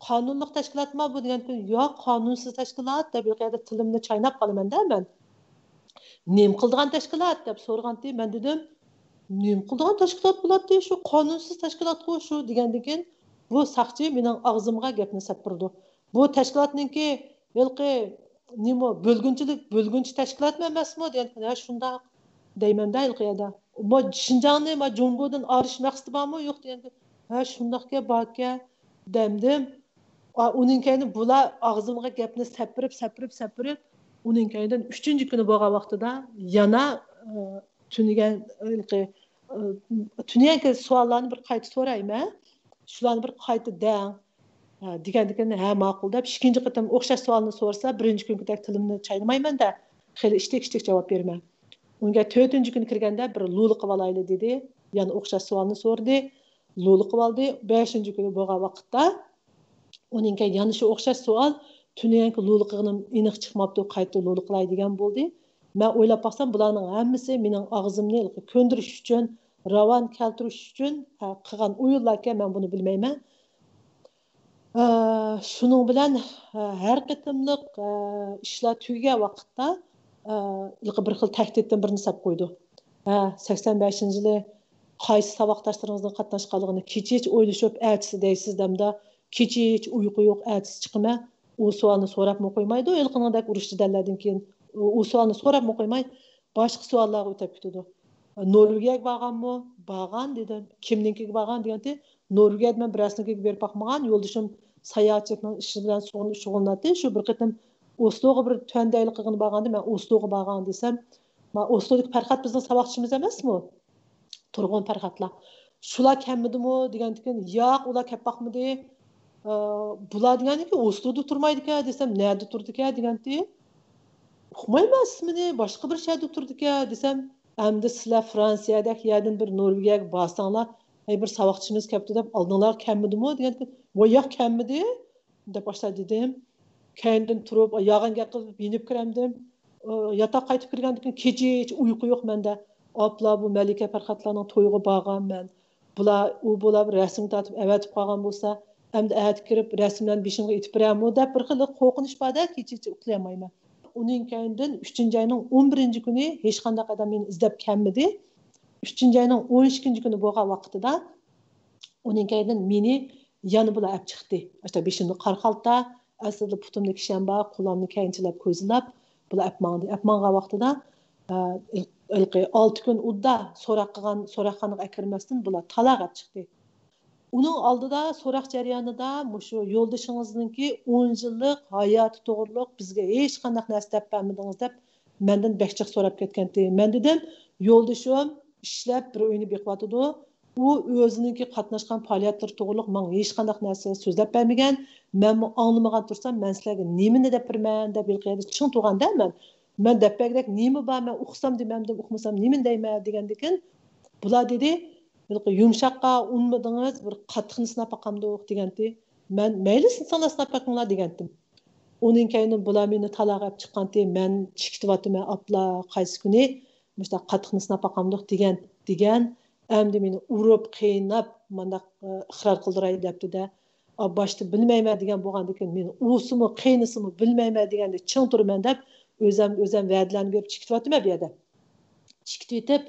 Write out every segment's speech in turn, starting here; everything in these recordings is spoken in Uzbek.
qonunliq tashkilotmi bu degan yo'q qonunsiz tashkilot deb yaqada tilimni chaynab qolaman da men nim qildigan tashkilot deb so'raganda men dedim nim qildigan tashkilot bo'ladi shu qonunsiz tashkilotku shu degandan keyin bu saqchi mening og'zimga gapni sapirdi bu tashkilotningki yilqi nima bo'lgunchi tashkilotmi emasmi degan ha shundoq deymanda yilqiyada bu Şinjanni ma Jumbodan arish maqsadi bormi yo'q degan ha shundoqga borka demdim uning keyin bular og'zimga gapni sapirib uning keyin 3-chi kuni bo'lgan vaqtida yana tunigan savollarni bir qayta so'rayman shularni bir qayta dang degandan ha ma'qul deb ikkinchi qatam o'xshash savolni so'rasa birinchi kungidek tilimni chaynamayman-da xeli ishtik javob berman unga 4-chi kun kirganda bir luli qilib olayli dedi yana o'xshash savolni so'rdi luli qilib oldi 5-chi kuni bo'lgan vaqtda uning keyin yana shu o'xshash savol tuniyanki luli qilganim aniq chiqmabdi qayta luli qilay degan bo'ldi men o'ylab baxsam bularning hammasi mening og'zimni ko'ndirish uchun ravon keltirish uchun qilgan o'yinlarga men buni bilmayman shuning bilan har qatimliq ishlar tugagan vaqtda bir xil tahdiddan birini sab qo'ydi 85-yili qaysi saboqdoshlaringizning qatnashganligini kech o'ylashib ertasi deysiz demda kech uyqu yo'q ertasi chiqma u savolni so'rabmi qo'ymaydi ilqinidek urushchi dallardan keyin u savolni so'rabmi qo'ymay boshqa savollarga o'tib ketadi Norvegiyaga borgan dedim kimnikiga borgan deganda Norvegiyaga men birasinikiga berib boqmagan yo'ldashim sayohatchilikning ishi bilan shug'ullanadi shu bir qatim Osloga bir tandaylik qilgani borganda men Osloga borgan desam men Oslodagi Farhod bizning saboqchimiz emasmi turg'un Farhodlar shular kelmadimi degandan keyin yo'q ular kelib boqmadi bular deganiki Osloda turmaydi-ku desam nerda turdi-ku deganda uqmaymasmini boshqa bir shaharda turdi-ku desam endi sizlar Fransiyadagi yerdan bir Norvegiyaga borsanglar bir saboqchimiz kelibdi deb oldinglar kelmadimi deganda voy yo'q kelmadi deb boshladi dedim keyindan turib yog'in gap qilib binib kiramdim yotoq qaytib kirgandan keyin kech uyqu yo'q menda oplar bu Malika Farhodlarning to'yiga borganman bular rasm tortib avatib qolgan bo'lsa endi ayt kirib rasmlarni beshimga itib berami deb bir xil qo'rqinish borda kecha uxlayolmayman uning keyindan 3-oyning 11-kuni hech qanday odam meni izlab kelmadi 3-oyning 12-kuni bo'lgan vaqtida uning keyindan meni yana bular olib chiqdi işte beshimni qarxalta aslida putimni kishanba qo'limni keyinchilab ko'zlab bular apmanga vaqtida 6 kun udda so'roqxonaga akirmasdan bular talaqab chiqdi uning oldida so'roq jarayonida shu yo'ldoshingizningki 10 yillik hayoti to'g'riliq bizga hech qanday narsa deb bermadingiz deb mendan bekchiq so'rab ketgandi men dedim yo'ldoshim ishlab bir uyni beqiyotidi u o'ziniki qatnashgan faoliyatlar to'g'riliq menga hech qanday narsa so'zlab bermagan men anglamagan tursam men sizlarga nimani deb birman deb yilqiyada ching turganda men depbagdak nima bor men uqsam demamdim uqmasam nimani deyman degandan keyin bular dedi yumshoqqa unmadingiz bir qattiqni sinab boqamdiq degandi men mayli sinab boqinglar degandim uning keyin bular meni talaqab chiqqandi men chiqityapman apla qaysi kuni mushta qattiqni sinab boqamdiq degan endi meni urib qiynab mana ixror qildiray debdi-da boshda bilmayman degan bo'lgandan keyin meni usimi qiynasimi bilmayman deganda ching turman deb o'zim va'dalarni berib chiqityapman bu yerda chiqib ketib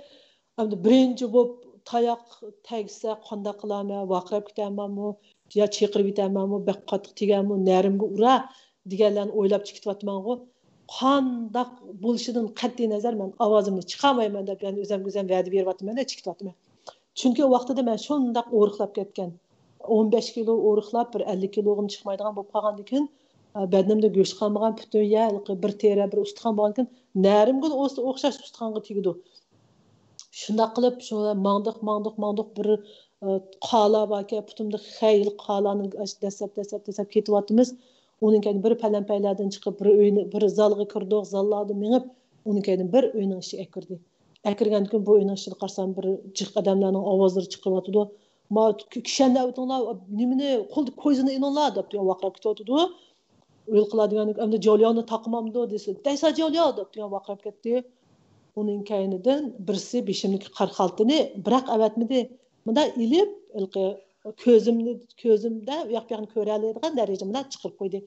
endi birinchi bo'lib tayoq tagsa qanday qilaman vaqirab ketamanmi yo chiqirib ketamanmi baq qattiq teganmi narimga ura deganlarni o'ylab chiqityapman-ku qanday bo'lishidan qat'iy nazar men ovozimni chiqarmayman deb yani o'zim va'da beryapman chiqityapman chunki o vaqtida men shunday o'riqlab ketgan 15 kilo o'riqlab bir 50 kilog'im chiqmaydigan bo'lib qolgandan keyin badnimda go'sht qolmagan butun bir teri bir ustixon bo'lgan narimga o'xshash ustixonga tegdi shunday qilib shu mangdiq bir qala borki putumda xayl qalani dasab ketyapmiz uning keyin bir palampaylardan chiqib bir zalga kirdik zallarda minib uning keyin bir uyning ichiga kirdi akirgandan keyin bu uyning ichida qarsam bir jiq odamlarning ovozlari chiqyapti ma kishanda o'tinglar nimani qo'lda ko'zini ininglar deb vaqirab ketyapti o'lqilar degan endi jo'lyoni taqmamdi desa daysa jo'lyo deb vaqirab ketdi uning keyinidan birisi beshimniki qarxaltini biroq avatmidi bunda ilib ko'zimda u yoq bu yoqni ko'ra oladigan darajada bilan chiqib qo'ydi.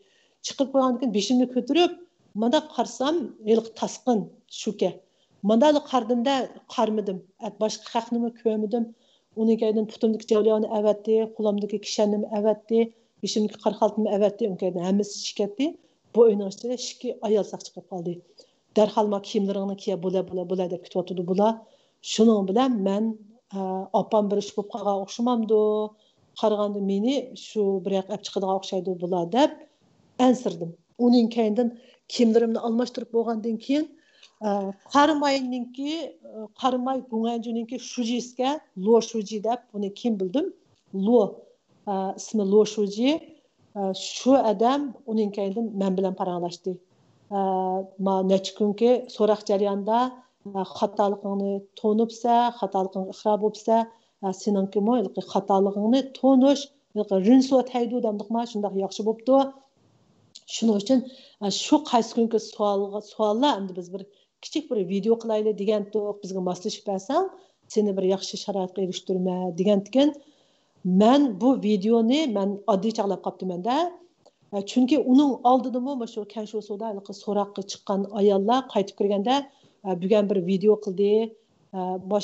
Chiqib qo'ygandan keyin beshimni ko'tarib mana qarsam tasqin shuka. Mana qardimda qarmadim. Boshqa haqnimi ko'rmadim. Uning keyin putumdagi javliyoni avatdi, qo'limdagi kishanimni avatdi, beshimdagi qarxaltimni avatdi. Uning keyin hammasi shikatdi. Bu uyning ichida ikki ayol saq chiqib qoldi. Darhol ma kiyimlaringni kiya bo'la deb kutyotdi bular. Shuning bilan men opam bir ish bo'lib qolgan o'xshamamdi. Qaraganda meni shu bir yoq olib chiqadigan o'xshaydi bular deb ansirdim. Uning keyindan kiyimlarimni almashtirib bo'lgandan keyin qaramay Gunganjuninki Shujiska Lo Shuji deb buni kim bildim? Lo ismi Lo Shuji. Shu odam uning keyindan men bilan paranglashdi. Ma necha kunki so'roq jarayonida xatoligingni to'nibsa, xatoliging iqror bo'lsa, seninki xatoligingni to'nish, rinso taydu demdikma, shundoq yaxshi bo'pti. Shuning uchun shu qaysi kunki savollar endi biz bir kichik bir video qilaylik degandik, bizga moslashib bersang, seni bir yaxshi sharoitga erishtirma degandik. Men bu videoni men oddiy chaqlab qolibdimanda. Chunki uning oldidami shu Kanshosoda so'roqqa chiqqan ayollar qaytib kirganda bugun bir video qildi.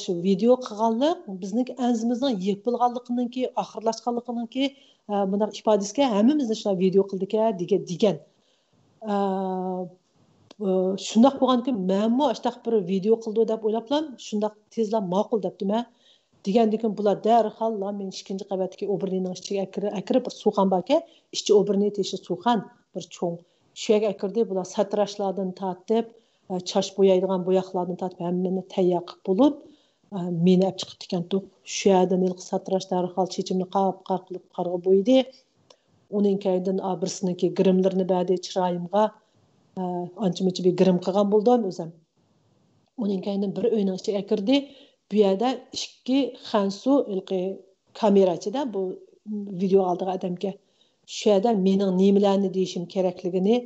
Shu video qilganlik bizning anzimizning yepilganligininki, oxirlashganligininki bunday ifodasiga hammamizni shu video qildik degan. Shundoq bo'lganki, menmi ashtaq bir video qildi deb o'ylablam, shundoq tezla ma'qul debdim-a. Degandan bular darhol men ikkinchi qavatdagi o'birning ichiga akirib bir suvxon borki, ishchi o'birni teshi suvxon bir cho'ng. Shu yerga akirdi, bular satrashlardan tortib, chash bo'yaydigan bo'yoqlardan tortib hammani tayyor qilib bo'lib, meni olib chiqib ekan-ku. Shu yerdan satrash darhol chechimni qilib qarg'a bo'ydi. Uning kaydan birsiniki grimlarini berdi chiroyimga. Ancha-muncha bir grim qilgan bo'ldim o'zim. Uning kaydan bir uyning ichiga kirdi. Bu yerda ikki Xansu kamerachida bu video oldigan odamga shu yerda mening nimalarni deyishim kerakligini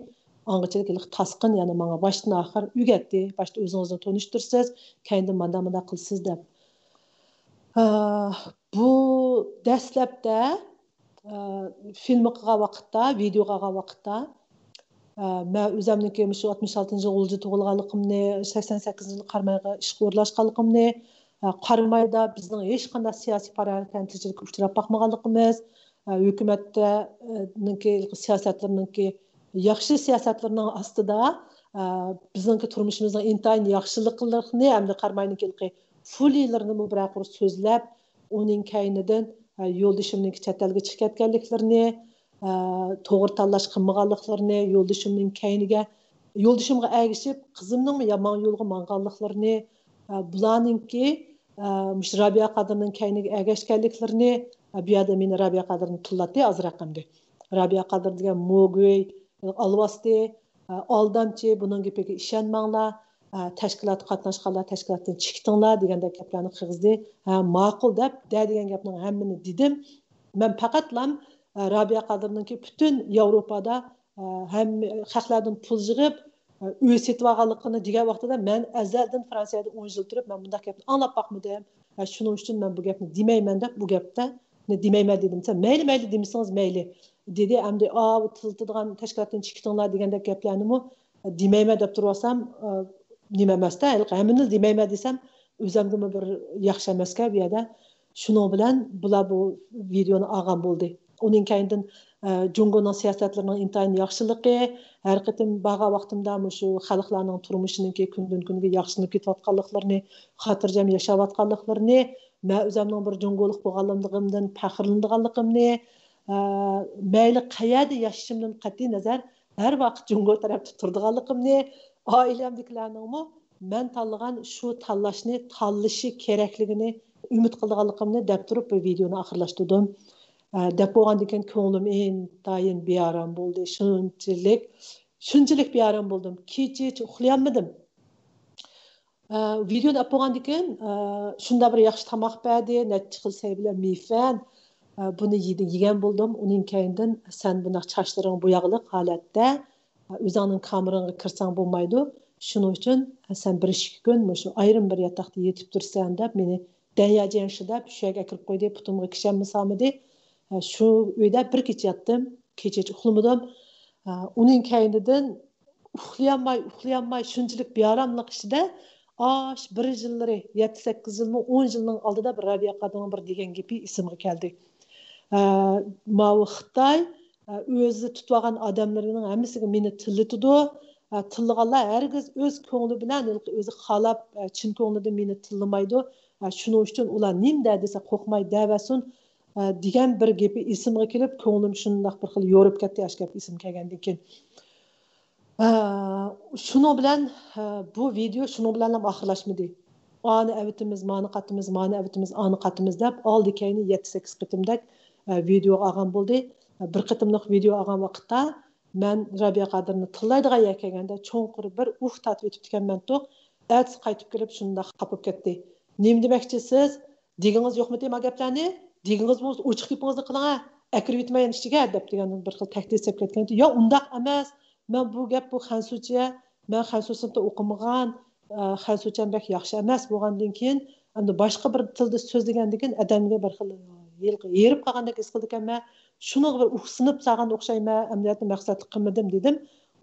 anglichalik tasqin, ya'ni menga boshdan oxir o'rgatdi. Boshda o'zingizni tanishtirsiz, keyin manda qilsiz deb. Bu dastlabda filmi qilgan vaqtda, video qilgan vaqtda men o'zimniki shu 66-yilda tug'ilganligimni, 88-yilda Qarmayga ishga o'rlashganligimni, Qarmayda bizning hech qanday siyosiy faoliyatga uchrab boqmaganligimiz, hukumatniki siyosatlarningki yaxshi siyosatlarning ostida bizning turmushimizning intayin yaxshiliklarni hamda Qarmayniki fulilarini biroq so'zlab, uning kaynidan yo'ldashimning chet elga chiqib ketganliklarini, to'g'ri tanlash qilmaganliklarini, yo'ldashimga ergishib qizimning yomon yo'lga manganliklarini, bularningki Rabiya Qadirning kayniga ergashganliklarini, bu yerda meni Rabiya Qadirni tillatdi azraqamda. Rabiya Qadir degan mo'g'uy, alvasti, aldamchi, buning gapiga ishonmanglar, tashkilot qatnashganlar tashkilotdan chiqdinglar degandek gaplarni qilg'izdi. Ma'qul deb degan gapning hammani dedim. Men faqatlam Rabiya Qadirninki butun Yevropada ham xalqlardan pul yig'ib uy setib olganligini degan vaqtida men azaldan Fransiyada 10 yil turib, men bunday gapni anglab boqmadim. Shuning uchun men bu gapni demayman deb bu gapda demayman dedim. Mayli demisangiz mayli dedi. Endi tiltidigan tashkilotdan chiqdinglar degandek gaplarni demayman deb turasam nima emasda, hammani demayman desam o'zimga bir yaxshi emasga bu yerda. Shuning bilan bular bu videoni olgan bo'ldi. Uning kayindan Jungoning siyosatlarining intayin yaxshiligi, har qatim baga vaqtimda shu xalqlarning turmushininki kundan kunga yaxshilanib ketayotganliklarini, xotirjam yashayotganliklarini, men o'zimning bir jungolik bo'lganligimdan faxrlanganligimni, mayli qayerda yashashimdan qat'iy nazar har vaqt jungo tarafda turganligimni, oilamdagilarning men tanlagan shu tanlashni tanlashi kerakligini umid qilganligimni deb turib bu videoni oxirlashtirdim. Deb bo'lgandan keyin ko'nglim intayin bearam bo'ldi. Shunchalik bearam bo'ldim. Kecha uxlayolmadim. Videoni olib bo'lgandan keyin shunda bir yaxshi tomoq berdi, necha xil saybilar mifan. Buni yegan bo'ldim. Uning keyindan sen bunday chochlaring bo'yog'liq holatda o'zingning kamerangga kirsang bo'lmaydi. Shuning uchun sen 1-2 kun shu ayrim bir yotoqda yetib tursan deb meni danyajanshi deb shu yerga kirib qo'ydi, putumga kishanmi solmadi. Shu uyda bir kecha yotdim, kecha uxlamadim. Uning kaynidan uxlayolmay shunchalik beoromlik ichida bir yillari 7-8 yilmi 10 yilning oldida bir Rabia Qadimova bir degan gapi esimga keldi. Mau Xitoy o'zi tutib olgan odamlarning hammasiga meni tillatidi. Tillaganlar hargiz o'z ko'ngli bilan o'zi xohlab chin ko'nglidan meni tillamaydi. Shuning uchun ular nimda desa qo'rqmay davasin degan bir gapi esimga kelib, ko'nglim shundoq bir xil yo'rib ketdi, yosh gap esim kelgandan keyin. Şunu bilan bu video şunu bilan ham oxirlashmadi. Ani avtimiz, mani qatimiz, mani avtimiz, ani qatimiz deb oldi kayni 7-8 qitimdak video olgan bo'ldi. Bir qitimliq video olgan vaqtda men Rabia Qadirni tillaydigan yakaganda cho'nqur bir tatib o'tib ekanman to'q. Ats qaytib kelib shunda qapib ketdi. Nim demoqchisiz? Degingiz yo'qmi dema gaplarni? Degingiz bo'lsa ochiq gapingizni qiling, akirib yetmagan ishiga deb degan bir xil tahdid qilib ketgan. Yo, undaq emas. Men bu gap bu Xansucha, men Xansusida o'qimagan, Xansucham bek yaxshi emas bo'lgandan keyin, endi boshqa bir tilda so'zlagandan keyin odamga bir xil yerib qolgandek his qildi ekanman. Shuni bir uxsinib salgan o'xshayman, amaliyotni maqsad qilmadim dedim.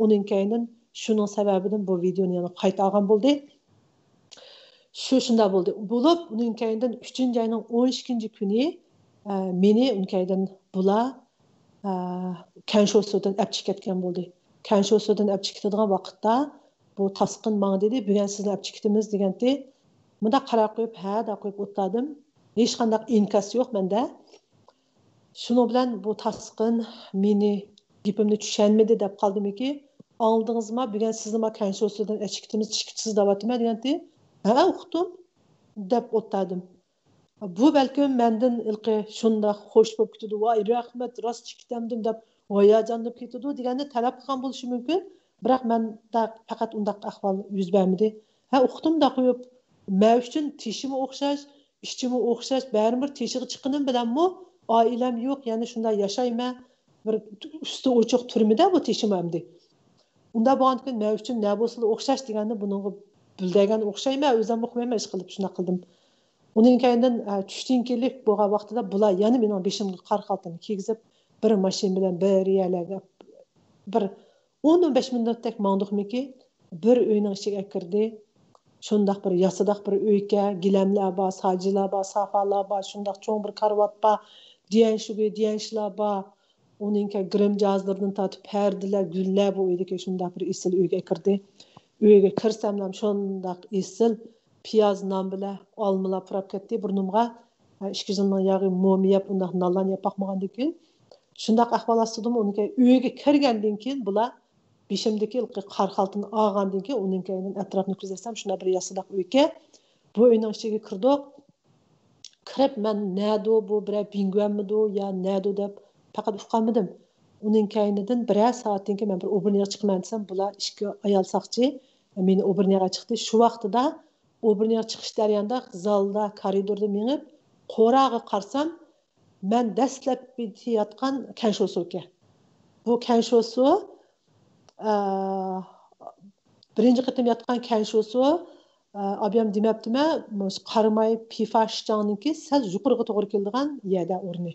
Uning kaynin shuning sababidan bu videoni yana qayta olgan bo'ldi. Shunda bo'ldi. Bo'lib, uning kaynidan 3-oyning 12-kuni meni uning kaynidan bular Kanshosudan olib ketgan bo'ldi. Kanshosudan olib ketadigan vaqtda bu tasqin menga dedi, "Bugun sizni olib ketamiz" deganda, bunda qarab qo'yib, ha deb qo'yib o'tladim. Hech qanday inkas yo'q menda. Shuni bilan bu tasqin meni gapimni tushunmadi deb qoldimki, "Oldingizmi, bugun sizni ma Kanshosudan olib ketamiz, chiqibsiz" deyapman deganda, "Ha, uqdim" deb o'tladim. Bu balkim mendan ilqi shunda xo'sh bo'lib ketdi. "Voy, rahmat, rost chiqdimdim" deb hayajonlanib ketdi deganni talab qilgan bo'lishi mumkin. Biroq menda faqat undaq ahvol yuz bermadi. Ha, uqdim da qo'yib, men uchun tishimi o'xshash, ishchimi o'xshash, baribir tishiga chiqqanim bilanmi, oilam yo'q, ya'ni shunda yashayman. Bir usti ochiq turmida bu tishim hamdi. Unda bo'lgan men uchun nima bo'lsa o'xshash deganni buningga bildagan o'xshayman, o'zim o'qimayman ish qilib shuna qildim. Uning kaynidan tushdan kelib bo'lgan vaqtida bular yana mening beshimga qar qaltini kiygizib, bir mashina bilan bir yerlarga bir 10-15 minutdek mangdiqmiki, bir uyning ichiga kirdi. Shundaq bir yasadaq bir uyga, gilamlar bor, sajilar bor, safalar bor, shundaq cho'ng bir karvat bor, diyanshlar bor. Uningga grim jazlardan tatib perdilar, gullar bu uydagi shundaq bir isil uyga kirdi. Uyga kirsam ham shundaq isil piyoz non bilan olmalar purab ketdi burnimga. 2 yilning yog'i mo'miyab undaq nonlarni yeb boqmagandan keyin shundaq ahvol ostidim. Unga uyga kirgandan keyin bular beshimdagi qar xaltini olgandan keyin uning keyin atrofni kuzatsam shunda bir yasadaq uyga bu uyning ichiga kirdik. Kirib men nado bu bir binguanmidu yo nado deb faqat uqqanmidim. Uning kaynidan bir soatdan keyin men bir obrniga chiqman desam, bular ikki ayol saqchi meni obrniga chiqdi. Shu vaqtida obrniga chiqish jarayonida zalda, koridorda menib qo'rag'i qarsam, men dastlab bitayotgan Kanshosu ekan. Bu Kanshosu birinchi qitim yotgan Kanshosu abiyam demabdimi, qaramay pifashchanniki sal yuqoriga to'g'ri keladigan yerda o'rni.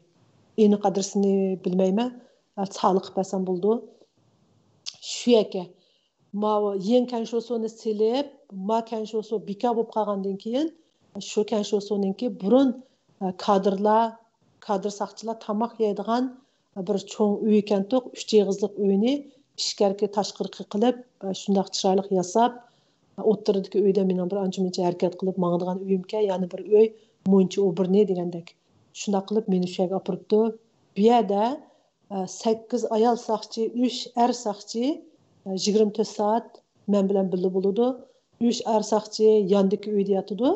Aniq adresini bilmayman. Sog'liq qilsam bo'ldi. Shu ekan. Ma yen Kanshosuni silib, ma Kanshosu bika bo'lib qolgandan keyin shu Kanshosuninki burun kadr saqchilar tamoq yeydigan bir cho'ng uy ekan to'q, 3 yig'izliq uyni ishkarki tashqirqi qilib, shundaq chiroyli yasab, o'ttiridagi uyda men bir ancha-muncha harakat qilib mangdigan uyimga, ya'ni bir uy muncha o'birni degandek. Shundaq qilib meni shu yerga opiribdi. Bu yerda 8 ayol saqchi, 3 er saqchi 24 soat men bilan birga bo'ladi. 3 er saqchi yandagi uyda yotadi.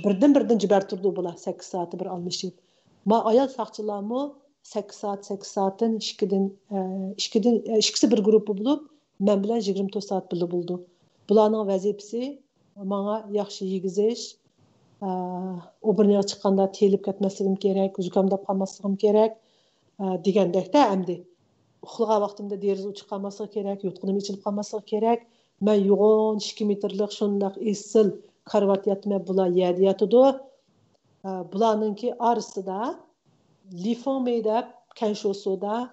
Birdan jibar turdi bular 8 soatni bir almashib. Ma ayol saqchilarmi 8 soatdan ikkisi bir guruh bo'lib, men bilan 24 soat birga bo'ldi. Bularning vazifasi menga yaxshi yegizish, o'brniga chiqqanda telib ketmasligim kerak, zukamdab qolmasligim kerak degandekda endi. Uxlagan vaqtimda deraza ochiq qolmasligi kerak, yutqinim ichilib qolmasligi kerak. Men yo'g'on 2 metrlik shundaq isil karvat yatma bular yerda yotadi. Bularningki orasida Lifong deb Kanşosuda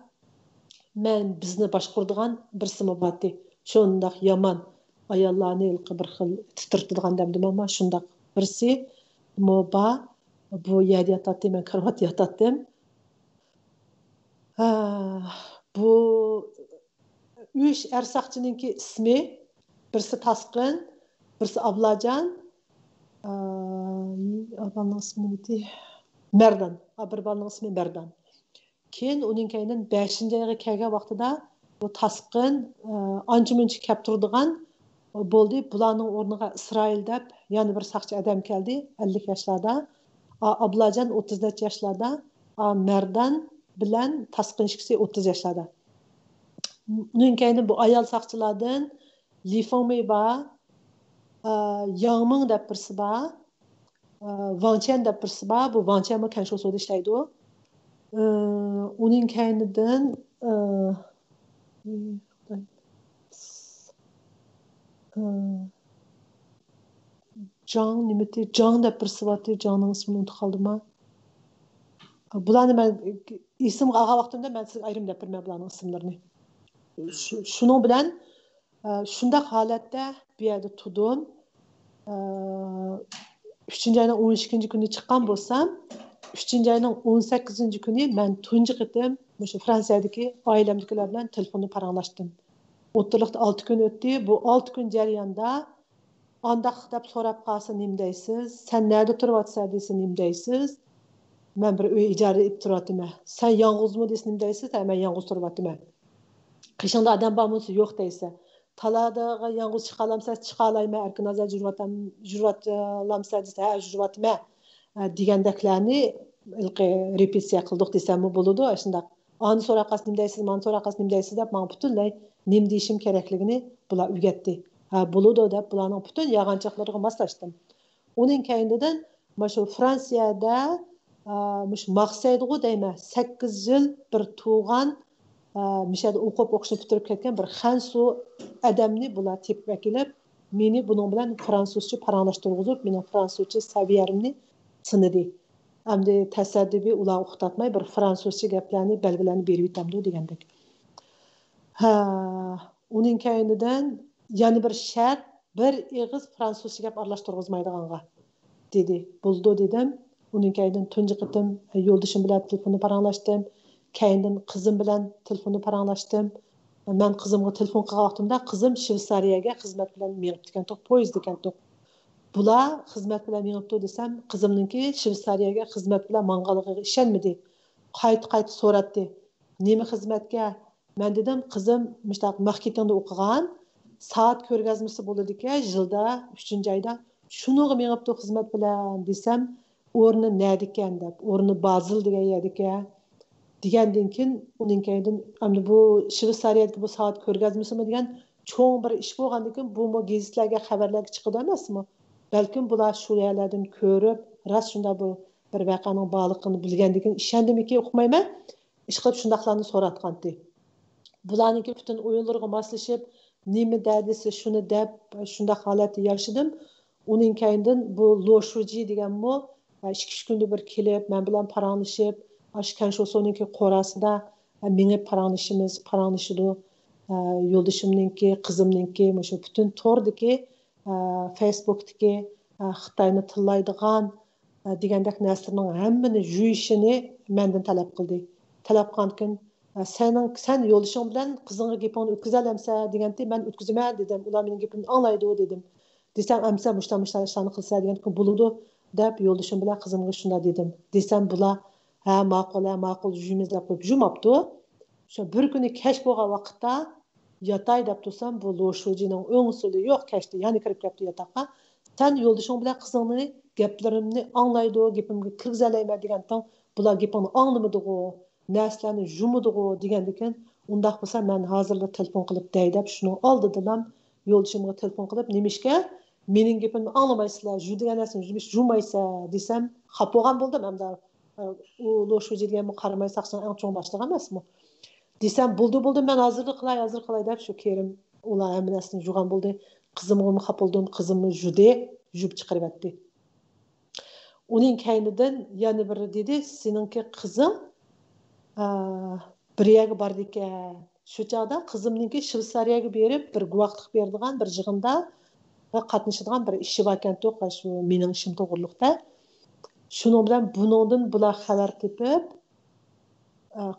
men bizni boshquradigan birsimi botdi. Shundaq yomon ayollarni ilqi bir xil titirtadigan demdim ama shundaq birsi moba bu yerda yotatdi, men karvat yotatdim. Bu üç ersakçınınki ismi birisi Tasqın, birisi Ablacan, abanın ismi neydi? Merdan. Bir balının ismi Merdan. Keyin uning keyin 5-oyga kelgan vaqtida bu Tasqın ancha-muncha kelib turadigan bo'ldi. Bularning o'rniga İsrail deb yana bir saqchi odam keldi 50 yoshlarda. Ablajan 30 yoshlarda, Merdan bilan Tasqın ikisi 30 yoshlarda. Uning keyin bu ayol saqchilardan Lifong bor, Yangming deb birisi bor, Wang Chen deb birisi bor. Bu Wang Chen Kanşosuda ishlaydi. Uning kaynidan Jang nimati Jang deb birisi bor. Jangning ismini unutib qoldim. Bularni men ism olgan vaqtimda men sizga ayrim deb birman bularning ismlarini. Shuning bilan shundaq holatda bu yerda turdim. 3-oyning 12-kuni chiqqan bo'lsam, 3-oyning 18-kuni men tunji qitim o'sha Fransiyadagi oilamdagilar bilan telefonda paranglashdim. O'rtalikda 6 kun o'tdi. Bu 6 kun jarayonda andaq deb so'rab qolsa nima deysiz? Sen nerede turibsan desa nima deysiz? Men bir uy ijara etib turibman. Sen yolg'izmi desa nima deysiz? Men yolg'iz turibman. Qishingda odam bormi? Yo'q deysa. Taladaga yolg'iz chiqa olamsiz, chiqa olmayman. Erkin azal jurvatlamsiz desa, ha jurvatman. Degandaklarni repetitsiya qildik desammi bo'ladi. Shundaq. Ani so'raqas nima deysiz, men so'raqas nima deysiz deb men butunlay nima deyishim kerakligini bular o'rgatdi. Bo'ladi deb bularning butun yog'anchiqlariga moslashdim. Uning keyindan shu Fransiyada maqsadg'u deyman 8 yil bir tug'an mishada o'qib o'qishni bitirib ketgan bir Xansu odamni bular tepib kelib, meni buning bilan fransuzcha paranglashtirib, mening fransuzcha saviyamni sinadi. Hamda tasaddubi ular o'qitatmay bir fransuzcha gaplarni belgilarni berib o'tamdi degandek. Uning keyinidan yana bir shart bir ig'iz fransuzcha gap aralashtirg'izmaydiganga dedi. Bo'ldi dedim. Uning keyinidan tunji qitim yo'ldashim bilan telefonda paranglashdim. Keyindan qizim bilan telefonda paranglashdim. Men qizimga telefon qilgan vaqtimda qizim Shveysariyaga xizmat bilan menib ekan, poyezd ekan. Bular xizmat bilan menibdi desam, qizimninki Shveysariyaga xizmat bilan manganligiga ishonmadi. Qayta so'ratdi. Nima xizmatga? Men dedim, qizim mushtaq marketingda o'qigan, soat ko'rgazmasi bo'ladi ekan, yilda 3-oyda. Shuniga menibdi xizmat bilan desam, o'rni nada ekan deb, o'rni Bazil degan yerda ekan. Degandan keyin uning keyin endi bu Shveysariyadagi bu soat ko'rgazmasimi degan cho'ng bir ish bo'lgandan keyin bu gazetlarga xabarlarga chiqadi emasmi? Balkim bular shu yerlardan ko'rib, rost shunda bu bir voqeaning borligini bilgandan keyin ishondimki, o'qimayman. Ish qilib shundaqlarni so'ratgandi. Bularniki butun o'yinlarga moslashib, nima dadisi shuni deb shunda holatda yashadim. Uning keyindan bu Loshuji deganmi 2-3 kunda bir kelib, men bilan paranglashib, Kanşosu'nunki qorasida minib paranglashidi. Yo'ldashimninki, qizimninki, shu butun tordagi, Facebook'dagi Xitoyni tillaydigan degandek narsalarning hammani yuyishini mendan talab qildi. Talab qilgankin, sen yo'ldashing bilan qizingga gapingni o'tkaza olamsan deganda men o'tkazaman dedim. Ular mening gapimni anglaydi dedim. Desam, amsa mushtamishlarni qilsa degankin bo'ladi deb yo'ldashim bilan qizimga shunda dedim. Desam bular ma'qul yuzimiz deb qo'yib jumabdi. Shu bir kuni kech bo'lgan vaqtda yatay deb tursam, bu Loshujining o'ngsuli yo'q, kechdi, yana kirib ketdi yotoqqa. Sen yo'ldashing bilan qizingni gaplarimni anglaydi, gapimga kirgizalayman degandan, bular gapimni anglamadi-ku, narsalarni jumidi-ku degandan keyin, undaq bo'lsa men hozirda telefon qilib dey deb shuni oldidan yo'ldashimga telefon qilib, "Nimishga mening gapimni anglamaysiz, judigan narsani jumaysa" desam, xafa bo'lgan bo'ldim hamda u Loshuji deganni qaramay saqsan eng cho'ng boshliq emasmi? Desam, bo'ldi, men hozir qilay deb shu Kerim ular hammasini jugan bo'ldi. Qizimga xafa bo'ldim, qizimni judi jub chiqarib etdi. Uning kaynidan yana biri dedi, seninki qizing bir yerga bordi ekan. Shu chog'da qizimniki Shveysariyaga berib, bir guvohlik beradigan bir yig'inda qatnashadigan bir ishi bor ekan, shu mening ishim to'g'riliqda. Shuning bilan buningdan bular xabar tepib,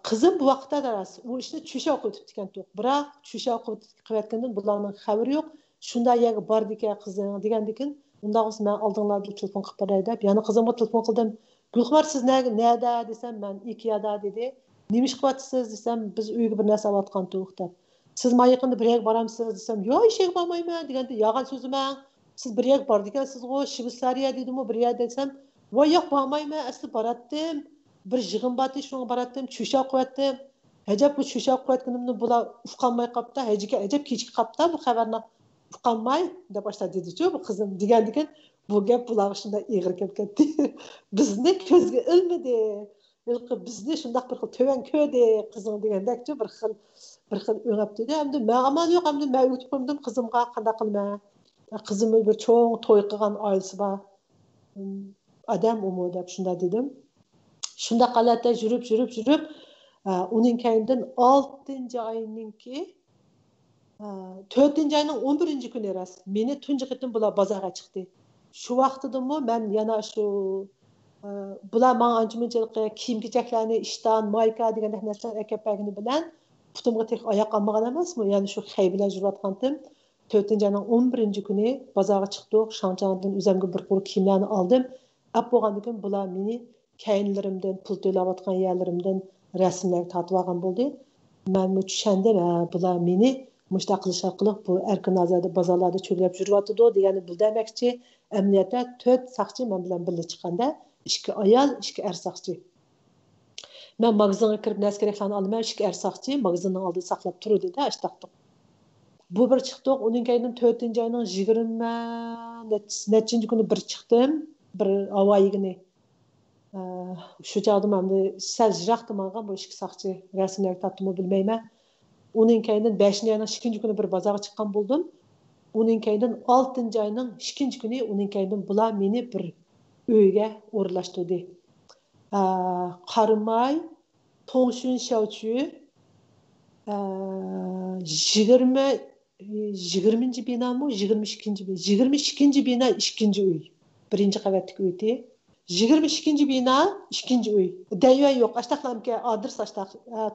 qizim bu vaqtda daras u ishni tusha o'qib ekan, biroq tusha o'qib qilayotgandan bularning xabari yo'q. Shunday yerga bordi ekan qizing degandikin, unda bo'lsa men oldinglarda telefon qilib qo'ray deb, yana qizimga telefon qildim. Gulxumar siz nerda desam, men Ikeada dedi. Nima ish qilyapsiz desam, biz uyga bir narsa olayotgan to'q deb. Siz men yaqinda bir yerga boramsiz desam, yo'q ishga bormayman deganda, yolg'on so'zimang. Siz bir yerga bordi ekansiz-ku, Shveysariya dedim, bir yer desam, voy yo'q bormayman, asli boratdim. Bir yig'in batı şuna baratdım, çüşak kuvvettim. Hecep bu çüşak kuvvetkenimde bula ufkanmay kapta, hecep keçik kapta bu haberine ufkanmay de başta dedi ki bu kızım digen bu gap bulağışında iğir kep ketti. Bizni közge ilmedi. Bizni şundak bir xil töven köde kızım degendek bir xil öğep dedi. Hem de ben aman yok, hem de ben öğütüp koydum kızımga qanday qilma. Kızımı bir çoğun toy qilgan ailesi var. Adam umu dep şunda dedim. Shunda qalatda yurib uning kaynidan 6 ayninki 4 ayning 11 kuni eras meni tunji qitim bular bozorga chiqdi. Shu vaqtidami men yana shu bular men ancha-muncha kiyim-kechaklarni ishdan mayka degan narsalar akab bergani bilan putimga tek oyoq olmagan emasmi? Ya'ni shu xaybilar yurayotgandim. 4 ayning 11 kuni bozorga chiqdik. Shangchangdan o'zimga bir qo'l kiyimlarni oldim. Ap bo'lgandan bular meni kayinlerimden, pul to'layotgan yerlerimden resimler tatib olgan bo'ldi. Men tushundim, bular meni mushta qilish orqali bu erkin azada bozorlarda cho'g'lab yuryapti degani bu demakchi, emniyatda 4 saqchi men bilan birga chiqqanda, 2 ayol, 2 er saqchi. Men magazinga kirib narsa keraklarni oldim, 2 er saqchi magazinning oldida saqlab turdi-da, ashtaqdi. Bu bir chiqdik, uning kaynidan 4-ayning 20 nechinchi kuni bir chiqdim, bir havoyigini shu chog'da men sal jiroqda mangan bu ikki saqchi rasmlarni topdimmi bilmayman. Uning kaynidan 5-ayning 2 kuni bir bozorga chiqqan bo'ldim. Uning kaynidan 6-ayning 2 kuni uning kaynidan bular meni bir uyga o'rlashtirdi. Qarimay Tongshun Shaochu 20 binami 22 bina 2 uy. Birinchi qavatdagi uydi. 22 bina 2 uy. Deyvan yo'q. Ashtaqlamga adres ashtaq.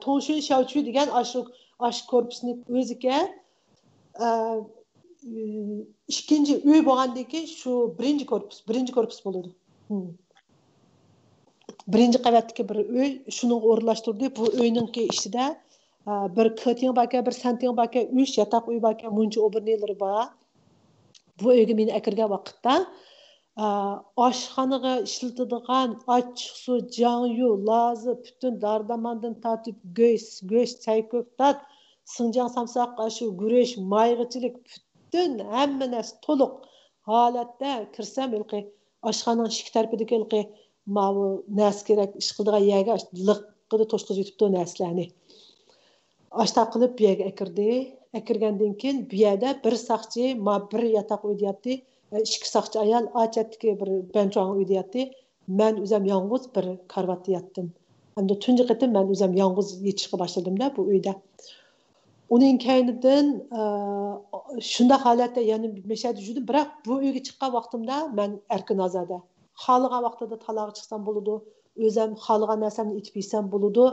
Tongshun Shaochu degan ash korpusni o'ziga ikkinchi uy bo'lgandan keyin shu birinchi korpus bo'ladi. Birinchi qavatdagi bir uy shuni o'rlashtirdi. Bu uyninki ichida bir kating baka, bir santing baka, 3 yataq uy baka, muncha o'birnelari bor. Bu uyga meni akirgan vaqtda oshxonaga ishlatadigan ochiq suv, jangyu, lozi, butun dardamandan tortib go'sht, sayko'ktat, sinjang samsoq, shu guresh, mayg'ichilik butun hamma narsa to'liq holatda kirsam, oshxonaning ikki tarafidagi mavu narsa kerak ish qiladigan yerga liqqida to'shqizib yutibdi narsalarni. Ashta qilib bu yerga akirgandan keyin bu yerda bir saqchi bir yataq uy deyapti. 2 saqchi ayol achatdagi bir banchong uyda yotdi. Men o'zim yolg'iz bir karvatda yotdim. Hamda tunji qitim men o'zim yolg'iz yetishga boshladim-da bu uyda. Uning kaynidan shunda holatda yana meshada yurdim, biroq bu uyga chiqqan vaqtimda men erkin azada. Xohlagan vaqtida taloq chiqsam bo'ladi, o'zim xohlagan narsamni itib yesam bo'ladi.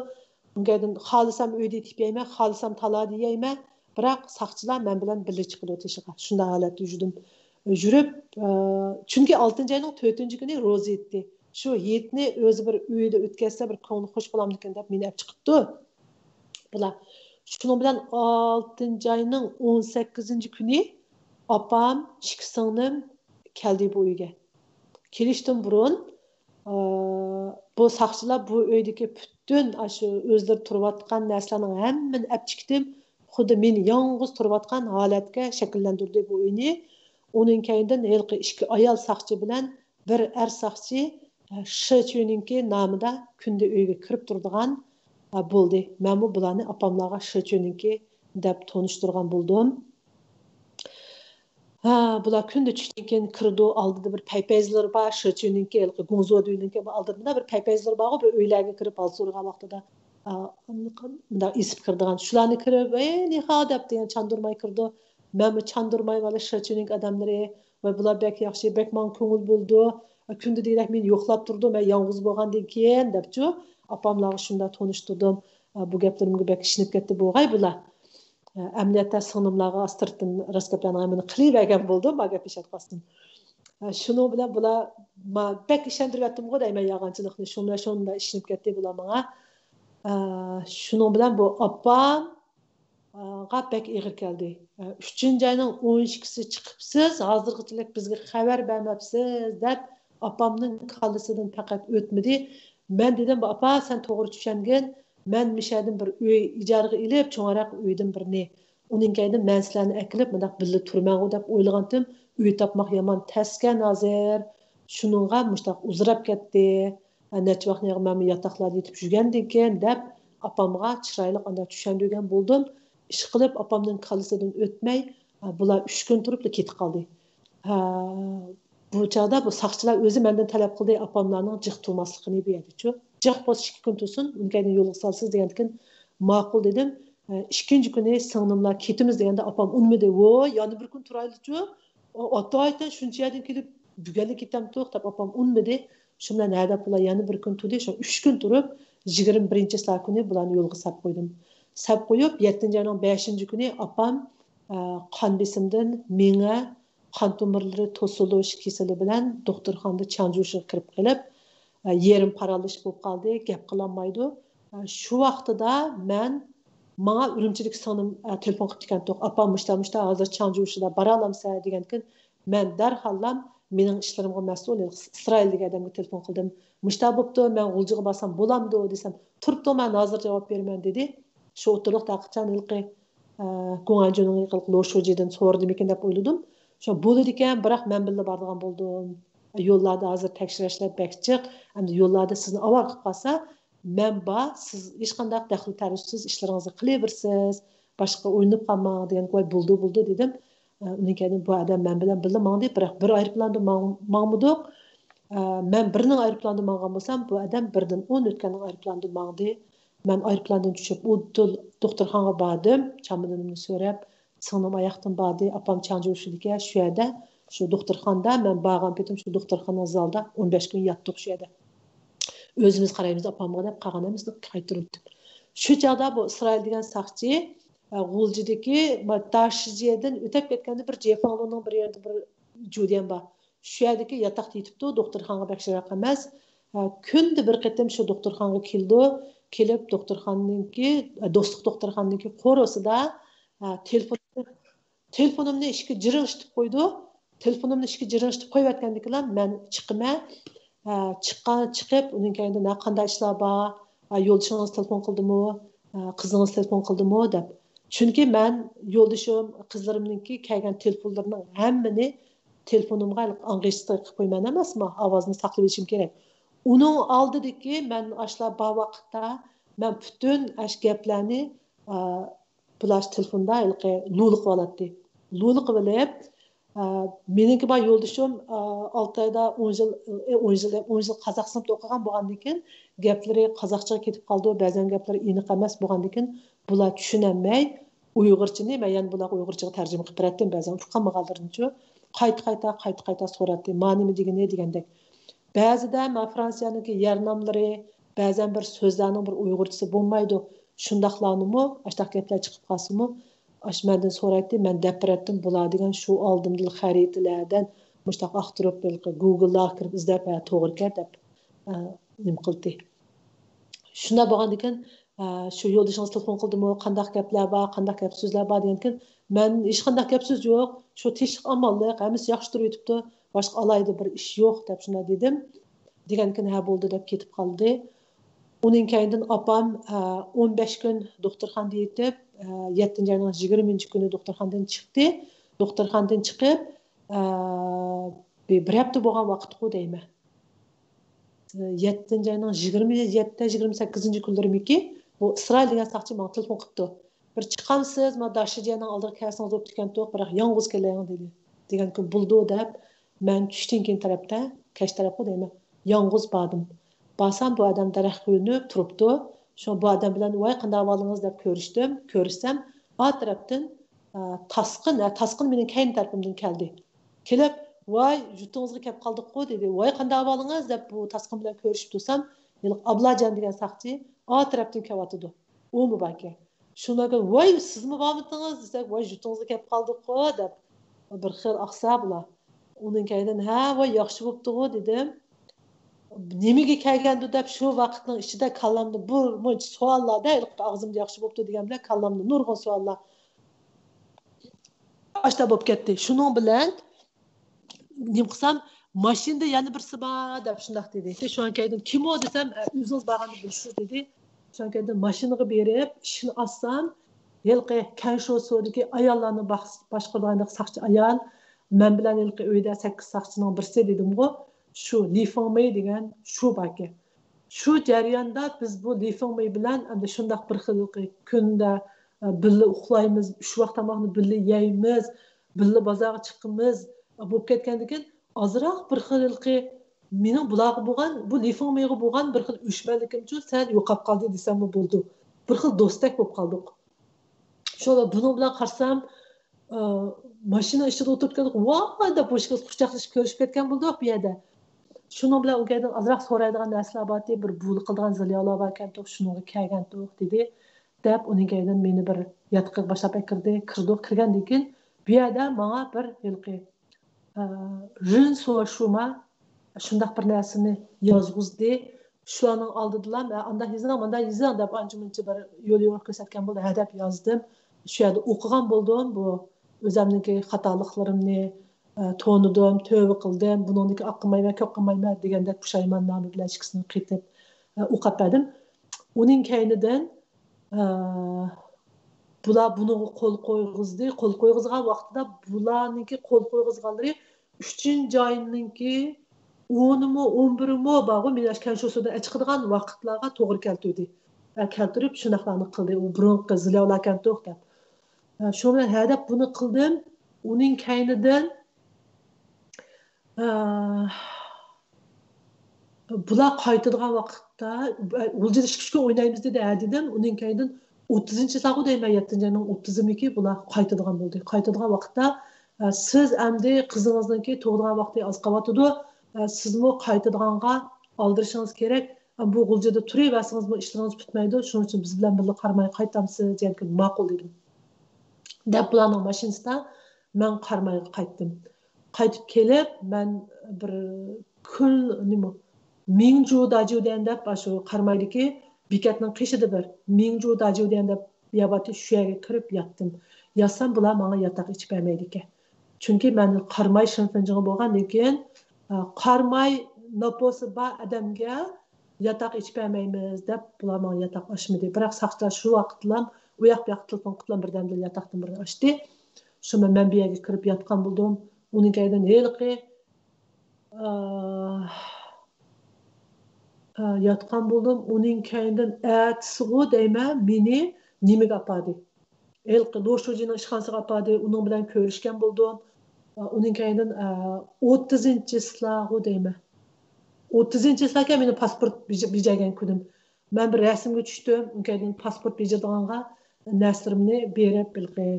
Ungadan xohlasam uyda itib yeyman, xohlasam taloq yeyman, biroq saqchilar men bilan birga chiqib o'tishiga. Shunda holatda yurdim. Yurib, chunki 6-ayning 4-kuni ro'za etdi. Shu yetni o'zi bir uyda o'tkazsa bir ko'ngli xush bo'lamdikan deb meni olib chiqibdi. Bular shuning bilan 6-ayning 18-kuni opam, ikki singlim keldi bu uyga. Kelishdan burun bu saqchilar bu uydagi butun shu o'zlari turayotgan narsalarning hammani olib chiqdim. Xuddi meni yolg'iz turayotgan holatga shakllantirdi bu uyni. Uning kaynidan 2 ayol saqchi bilan bir er saqchi Shichuninki nomida kunda uyga kirib turadigan bo'ldi. Men bu bularni opamlarga Shichuninki deb tanishtirgan bo'ldim. bular kunda tushdan keyin kirdi, oldida bir paypazlar bor, shuningki gungzo deyilgan oldida bir paypazlar bor, bir uylarga kirib alsurgan vaqtida bunda isib kirdigan shularni kirib niha deb degan chandurmay kirdi. Men chandurmay va shuningki odamlari va bular bek yaxshi, bek men ko'ngil bo'ldi. Kunda deyrak men yo'qlab turdim, men yolg'iz bo'lgandan keyin debchu opamlarga shunda tanishtirdim. Bu gaplarimga bek ishinib ketdi bu g'ay bular. Emniyette sığınımlarga astırtın raskaplanağımını qilivergen buldum. Ma gap işatqasın. Şunu bilen bular ma bek işendirip ettim go deymen yağancılıkni. Şunda işinip ketdi bular bana. Şunu bilen bu appam bek ig'ir keldi. 3-nji ayning 12-si chiqibsiz, hozirgacha bizga xabar bermabsiz deb apamning kallasidan faqat o'tmadi. Men dedim, "Apa, sen to'g'ri tushungin. Men mishadim bir uy ijaraga ilib, cho'ngroq uydan birni. Uning kayda men sizlarni akilib, mundaq billa turmag'u deb o'ylagandim. Uy topmoq yomon taskan hozir. Shuningga mushtaq uzrab ketdi. Necha vaqt men yotoqlarda yetib yurgandan keyin deb apamga chiroyli anda tushundirgan bo'ldim. Ish qilib opamning kallasidan o'tmay bular 3 kun turib ketib qoldi. Bu chog'da bu saqchilar o'zi mendan talab qildi opamlarning jiq turmasligini berdi-chu. Jiq bo'lsa 2 kun tursin, unga yo'lga solsiz degandan ma'qul dedim. 2-nji kuni singlimlar ketimiz deganda opam unmadi. "Vo, yana bir kun turayli-chu. Ota-aytan shuncha yerdan kelib bugunlik ketam to'q" deb opam unmadi. Shu bilan nada bular yana bir kun turdi. Shu 3 kun turib 21-si kuni bularni yo'lga solib qo'ydim. Sap qo'yib 7-nji ayning 5-nji kuni opam qon besimdan menga qon tomirlari to'silish kasali bilan doktorxonada chanjushiga kirib qolib, yerim paralish bo'lib qoldi, gap qilolmaydi. Shu vaqtida men menga Urumchilik sonim telefon qilib ekan, "Opam mushta hozir chanjushida bora olamsan" degankin, men darhollam mening ishlarimga mas'ul Isroildagi odamga telefon qildim. "Mushta bo'pti, men g'uljiga borsam bo'lamdi" desam, "Turibdi, men hozir javob beraman" dedi. Shu o'tirliq taqichan ilqi Guanjuning ilqi Loshojidan so'rdim ekan deb o'yladim. Shu bo'ldi ekan, biroq men billa boradigan bo'ldim. Yo'llarda hozir tekshirishlar bekchiq, endi yo'llarda sizni avval qilib qolsa, men bor, siz hech qanday daxl tarishsiz ishlaringizni qilaverasiz, boshqa o'ynab qolmang degan qo'y bo'ldi dedim. Undan keyin bu odam men bilan billa mangdi, biroq bir aeroplanda mangmidik. Men birning aeroplanda manggan bo'lsam, bu odam birdan 10 o'tganning aeroplanda mangdi. Men aeroplandan tushib, doktorxonaga bordim, chamadonimni so'rab, singlim oyoqdan bordi, opam chanjuvshidika, shu yerda, shu doktorxonada men borgan petim shu doktorxona zalda 15 kun yotdik shu yerda. O'zimiz qaraymiz opamga deb qolganimizni qaytiribdi. Shu chog'da bu Isroil degan saqchi G'uljidagi Dashijedan o'tib ketganda bir Jefanloning bir yerda bir jo'diyan bor. Shu yerdagi yotoqda yetibdi, doktorxonaga bekshiraq emas. Kunda bir qatim shu doktorxonaga kelib doktorxonaniki do'stlik doktorxonaniki qo'rosida telefonimni ishga jirg'ishtirib qo'ydi. Telefonimni ishga jirg'ishtirib qo'yayotgandikilar men chiqaman. Chiqib uning kayinda qanday ishlar bor, yo'ldoshingiz telefon qildimi, qizingiz telefon qildimi deb. Chunki men yo'ldashim qizlarimningki kelgan telefonlarning hammani telefonimga enregistre qilib qo'yman emasmi, ovozni saqlab olishim kerak. Uning oldidagi men ashlar bor vaqtda men butun ash gaplarni bular telefonda lo'liq oladi. Lo'liq olib meniki bor yo'ldashim 6 oyda 10 yil Qozog'istonda o'qigan bo'lgandan keyin gaplari qozoqchaga ketib qoldi, ba'zan gaplari aniq emas bo'lgandan keyin bular tushunolmay uyg'urchani men yana bular uyg'urchaga tarjima qilib beratdim, ba'zan uqqanmaganlarni-chi qayta so'ratdi. Ma'nimi degandek. Ba'zida men Fransiyaniki yer nomlari, ba'zan bir so'zlarning bir uyg'urchasi bo'lmaydi. Shundaqlarnimi, ashtaq gaplar chiqib qolsa-mu, mendan so'raydi, men deb beratdim. Bular degan shu oldimdil xaritalardan mushtaq aqtirib Google'da kirib izlab to'g'ri ekan deb nim qildi. Shunda bo'lgandan keyin shu yo'ldoshingiz telefon qildimi, qanday gaplar bor, qanday gap so'zlar bor degan keyin men hech qanday gap so'z yo'q, shu teshik amallik, hammasi yaxshi turib yotibdi, boshqa alayda bir ish yo'q deb shunda dedim. Degan keyin ha bo'ldi deb ketib qoldi. Uning kayindan opam 15 kun doktorxonada yetib, 7-nji ayning 20-nji kuni doktorxonadan chiqdi. Doktorxonadan chiqib, bir hafta bo'lgan vaqtda deyman. 7-nji ayning 27-28-nji kunlarimiki, bu Isroil degan saqchi menga telefon qilibdi. Bir chiqamsiz, men Dashijening oldiga kelsangiz bo'pti ekan, biroq yolg'iz keling dedi. degan kun buldu deb men tushdan keyin tarafda kash tarafga deyman yolg'iz bordim borsam bu odam daraxtga urinib turibdi shu bu odam bilan voy qanday ahvolingiz deb ko'rishsam o tarafdan tasqin mening keyin tarafimdan keldi kelib voy jutingizga kelib qoldik-ku dedi voy qanday ahvolingiz deb bu tasqin bilan ko'rishib tursam ablajon degan saqchi o tarafdan kelyotidi u mu baka shunaqa voy sizmi bormidingiz desak voy jutingizga kelib qoldik-ku deb bir xil aqsablar uning keyin ha voy yaxshi bo'pti-ku dedim nimaga kelgandi deb shu vaqtning ichida kallamda bu muncha savollarda og'zimda yaxshi bo'pti degan bilan kallamda nurg'un savollar ashta bo'lib ketdi shuning bilan nim qilsam mashinada yana birsi bor deb shundoq dedi shu keyin kim u desam o'zingiz borganini bilasiz dedi shu keyin mashinaga berib ishni olsam yilqi kanshosodagi ayollarni boshqargan saqchi ayol men bilan yilqi uyda 8 saqchining birisi dedim-ku shu Lifengmei degan shu baki shu jarayonda biz bu Lifengmei bilan endi shundoq bir xil kunda birga uxlaymiz shu vaqt tomoqni birga yeymiz birga bozorga chiqamiz bo'lib ketgandan keyin ozroq bir xilqi mening bularga bo'lgan bu Lifengmeiga bo'lgan bir xil uyushmanligim uchun sal yo'qolib qoldi desam bo'ldi bir xil do'stlik bo'lib qoldik shu buni bilan qarsam mashina ichida o'tirib voy deb boshqa quchoqlashib ko'rishib ketgan bo'ldik bu yerda shuning bilan unga ozroq so'raydigan narsalar bor bir bul qilgan zilyolar bor ekan shunga kelgan dedi deb uning keyin meni bir yotqiq boshlab kirgandan keyin bu yerda menga bir yilqi rin so'rashuma shundoq bir narsani yozg'izdi shuning oldidan anda yizam deb ancha muncha bir yo'l ko'rsatgan bo'ldi hadab yozdim shu yerda o'qigan bo'ldim bu o'zimniki xatoliklarimni to'nidim tövbe qildim buniki oqmayman ko'p qilmayman degandek pushaymon nomi bilan ikkisini qaytib o'qib berdim uning keynidan bular buni qo'l qo'yg'izgan vaqtida bularniki qo'l qo'yg'izganlari 3 oyninki 10mi 11mi bog'i men kanshosida chiqadigan vaqtlarga to'g'ri keltirib shunaqlarni qildi u burunqi zilyolar ekan to'xtab shu bilan hadab buni qildim uning keynidan bular qaytadigan vaqtda o'ljida ishga o'ynaymiz dedi dedim uning keynidan 30-yilga deyman 7-yilning 30-imiki bular qaytadigan bo'ldi qaytadigan vaqtda siz endi qizingizniki tug'ilgan vaqti oz qolyotidi sizmi qaytadiganga oldirishingiz kerak bu g'uljada turaversangiz bu ishlaringiz bitmaydi shuning uchun biz bilan birga qaramay qaytamsiz degan ma'qul dedim deb bularning mashinasida men qarmayga qaytdim qaytib kelib men bir kul nima Mingju Daju deganda shu qarmaydiki bekatning qishida bir Mingju Daju deganda yabati shu yerga kirib yotdim yotsam bular menga yotoq ichib bermaydi ekan chunki men qarmay shinfinjiga bo'lgandan keyin qarmay noposi bor odamga yotoq ichib bermaymiz deb bular menga yotoq ochmadi biroq saqchilar shu vaqtlar u yoq bu yoq telefon qilib birdamda yotoqni bir ochdi shu men bu yerga kirib yotgan bo'ldim uning keyin yilqi yotgan bo'ldim uning keyinden ertasiga deyman meni nimaga oladi elqi lo'shojining ishxonasiga oladi uning bilan ko'rishgan bo'ldim uning keyinden 30-yilga deyman 30-yilga meni pasport bejagan kunim men bir rasmga tushdim undan keyin pasport bejadaganga nasrimni berib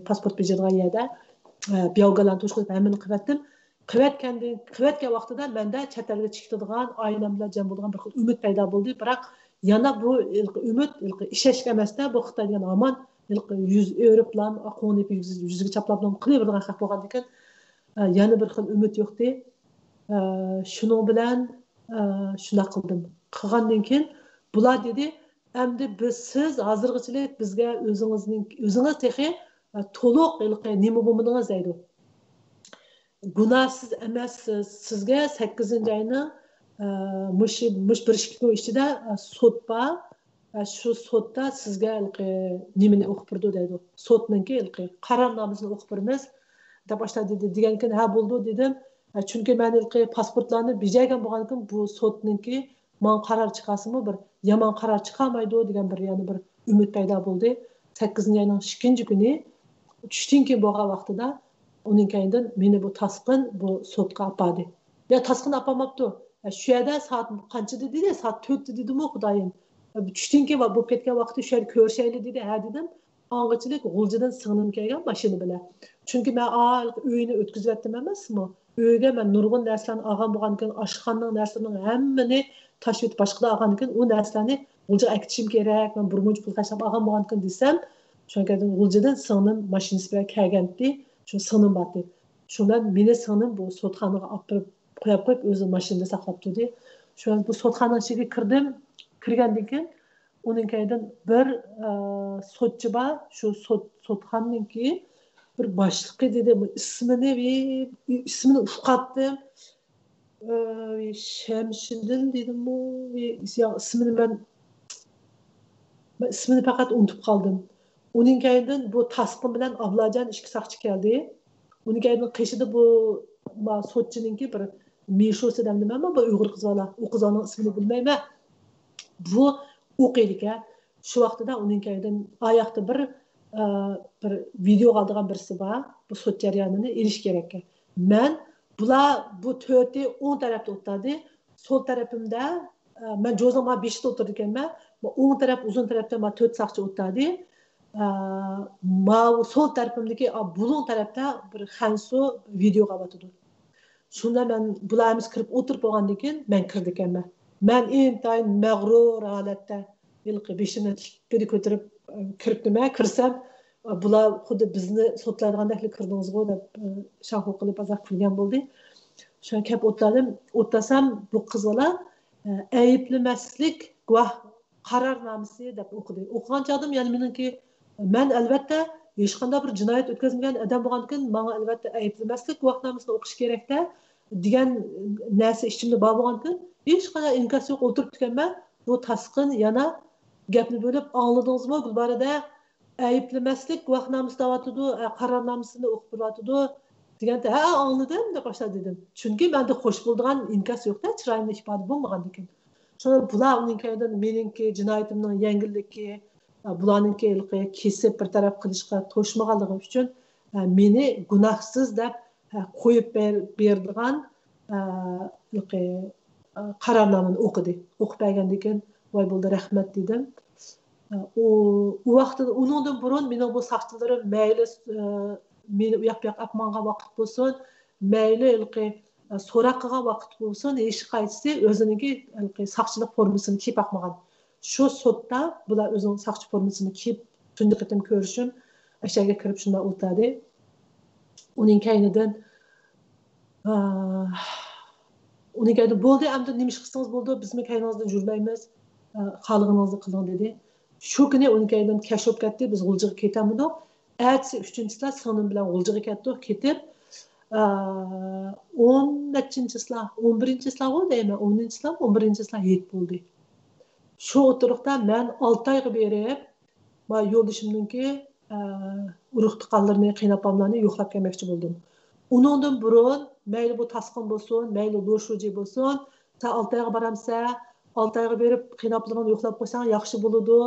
pasport bejadigan yerda biyovgalan to'sh qilib hammani qilatdim qilayotgan vaqtida menda chet elga chiqadigan oilam bilan jam bo'lgan bir xil umid paydo bo'ldi biroq yana bu umid ishlash emasda bu xitoy degan omon yuz o'riblam qo'nib yuziga chaplab qilaveradigan haq bo'lgan ekan yana bir xil umid yo'qdi shuning bilan shunaqa qildim qilgandan keyin bular dedi endi siz hozirgacha bizga o'zingiz texi to'liq nima bo'lmadingiz deydi gunohsiz emassiz sizga 8-oyni mush bir ishki ichida sud bor shu sudda sizga nimani o'qib turdi deydi sudninki qarornomasini o'qib turmiz deb boshladi dedi degan keyin ha bo'ldi dedim chunki men pasportlarni bejagan bo'lgankim bu sudninki men qaror chiqasimi bir yomon qaror chiqolmaydi degan bir yana bir umid paydo bo'ldi 8-oyning 2 kuni tushdan keyin bo'lgan vaqtida Onun kayından meni bu tasqın bu sotqa apadı. Ya tasqın apamaptı. Şu yerda saat qancha dedi de saat 4 dedim o Xudayım. Tushdan keyin bu petga vaqti shu yerda ko'rishayli dedi. Ha dedim. Ağaççılık G'uljidan sığınım kelgan mashina bilan. Chunki men uyini o'tkazyaptim emasmi? Uyga men nurg'un narsalarni olgan bo'lgan ekan, oshxonaning narsalarining hammani tashib boshqa olgan ekan, u narsalarni G'uljiga aytishim kerak. Men bir muncha pul tashlab olgan bo'lgan ekan desam, shundan G'uljidan sığınım mashinasi bilan kelgandi. Shu sığınım batdi. Shundan meni sığınım bu sotxonaga olib borib qo'yib o'zi mashinada saqlab turdi. Shu bu sotxonaning ichiga kirdim. Kirgandan keyin onun kaydan bir sotçu var, şu sotxonninki bir başlığı dedi, ismini uqatdim. Şemşiddin dedim bu, ismini fakat unutup kaldım. Onun kaydan bu tasqın bilen ablacan işki saqçı geldi. Onun kaydan qışıda bu sotçuninki bir Meşo'su demdim ama bu Uyghur kız valla. O kızanın ismini bilmeyim. Bu o'qiydiga shu vaqtida uning kaydan oyoqda bir video qoldigan birisi bor bu sud jarayonini erish kerak. Men bular bu to'rti 10 tarafda o'tadi. Sol tarafimda men jo'zama 5 ta o'tirdi ekanman. Bu 10 taraf uzun tarafda men 4 saqchi o'tadi. Ma sol tarafimdagi bulun tarafda bir Hansu video qabatdi. Shunda men bularimiz kirib o'tirib bo'lgandan keyin men kirdi ekanman. Men intayin mag'rur holatda yilqi beshimni tikka ko'tarib kiribdim. Kirsam bular xuddi bizni sotlaydigandek kirdingizmi deb shaqo qilib azaq qilgan bo'ldi. Shuni kelib o'tladim. O'tlasam bu qiz bola ayblamaslik guvoh qarornomasi deb o'qidi. O'qigan chog'im ya'ni meniki men albatta hech qanday bir jinoyat o'tkazmagan odam bo'lgandan keyin menga albatta ayblamaslik guvohnomasini o'qish kerakda degan narsa ichimda bor bo'lgandan keyin hech qanday inkas yo'q o'tirib ekanman. Bu tasqin yana gapni bo'lib angladingizmi? Bu borada ayblamaslik guvohnomasi davatidi, qarornomasini o'qib beradi deganda, ha angladim deb boshladi dedim. Chunki menda qo'sh bo'ladigan inkas yo'qda, chiroyli ifoda bo'lmagandan keyin. Shuni bular uning kaydan meningki jinoyatimning yengilligi, bularninki kesib bir taraf qilishga to'shmaganligim uchun meni gunohsiz deb qo'yib berdigan qarornomani o'qidi. O'qib bergandan keyin voy bo'ldi rahmat dedim. U vaqtda undan burun mening bu saqchilarim mayli meni u yoqqa apmanga vaqt bo'lsin, mayli so'roq qilgan vaqt bo'lsin, hech qaysisi o'ziniki saqchilik formasini kiyib boqmagan. Shu sotda bular o'zining saqchi formasini kiyib tunni qitim ko'rishim, ashyaga kirib shunday o'tadi. Uning kaynidan bo'ldi, endi nima ish qilsangiz bo'ldi, bizning kayningizdan yurmaymiz, xohlagingizni qiling dedi. Shu kuni uning kaynidan kashf ketdi, biz G'uljiga ketamiz. Ertasi 3-chilar sonim bilan G'uljiga ketdik, ketib 10-chilar, 11-chilar bo'ldimi? 10-chilar, 11-chilar yet bo'ldi. Shu o'tirishda men 6 oyga berib, men yo'ldashimninki urug' tuqqanlarni, qiynapamlarni yo'qlab kelmoqchi bo'ldim. Undan burun mayli bu tasqin bo'lsin, mayli do'shuji bo'lsin, sen 6 oyga boramsa, 6 oyga berib qiynaplarni yo'qlab qo'ysang yaxshi bo'ladi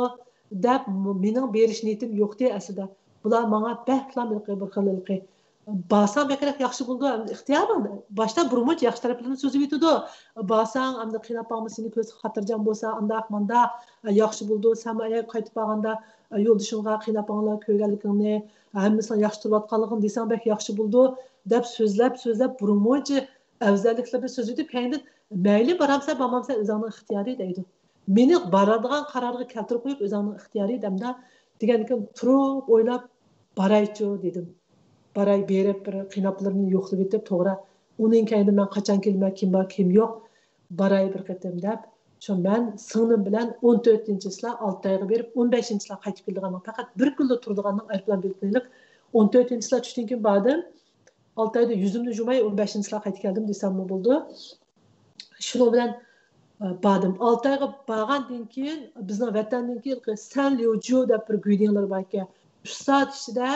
deb mening berish niyatim yo'qdi aslida. Bular menga bahlam bir xililqi. Basam bekrak yaxshi bo'ldi, ixtiyorim. Boshda burmoch yaxshi taraflarini so'zib yetdi. Basang, endi qiynapamni seni ko'z xotirjam bo'lsa, undaq manda yaxshi bo'ldi. Sen ayoq qaytib borganda yo'ldishimga qiynapanglar ko'rganligingni, hammasini yaxshi turayotganligini desang bek yaxshi bo'ldi deb so'zlab burmoch afzalliklarni so'zib yetib, keyin mayli boramsa, bormamsa o'zingning ixtiyoriy deydi. Meni boradigan qarorga keltirib qo'yib o'zingning ixtiyoriy demda degandan turib o'ylab boraychi dedim. Baray berib bir qiynaplarni yo'qlab yetib to'g'ri uning kayni men qachon kelmak kim bor kim yo'q baray bir qatam deb shu men singlim bilan 14-chilar 6 oyga berib 15-chilar qaytib kelganman faqat bir kunda turdiganning ayblan bilmaylik 14-chilar tushdan keyin bordim 6 oyda yuzimni yumay 15-chilar qaytib keldim desam bo'ldi shuni bilan bordim 6 oyga borgandan keyin bizning vatandan keyin San Liuju deb bir guydinglar bor ekan 3 soat ichida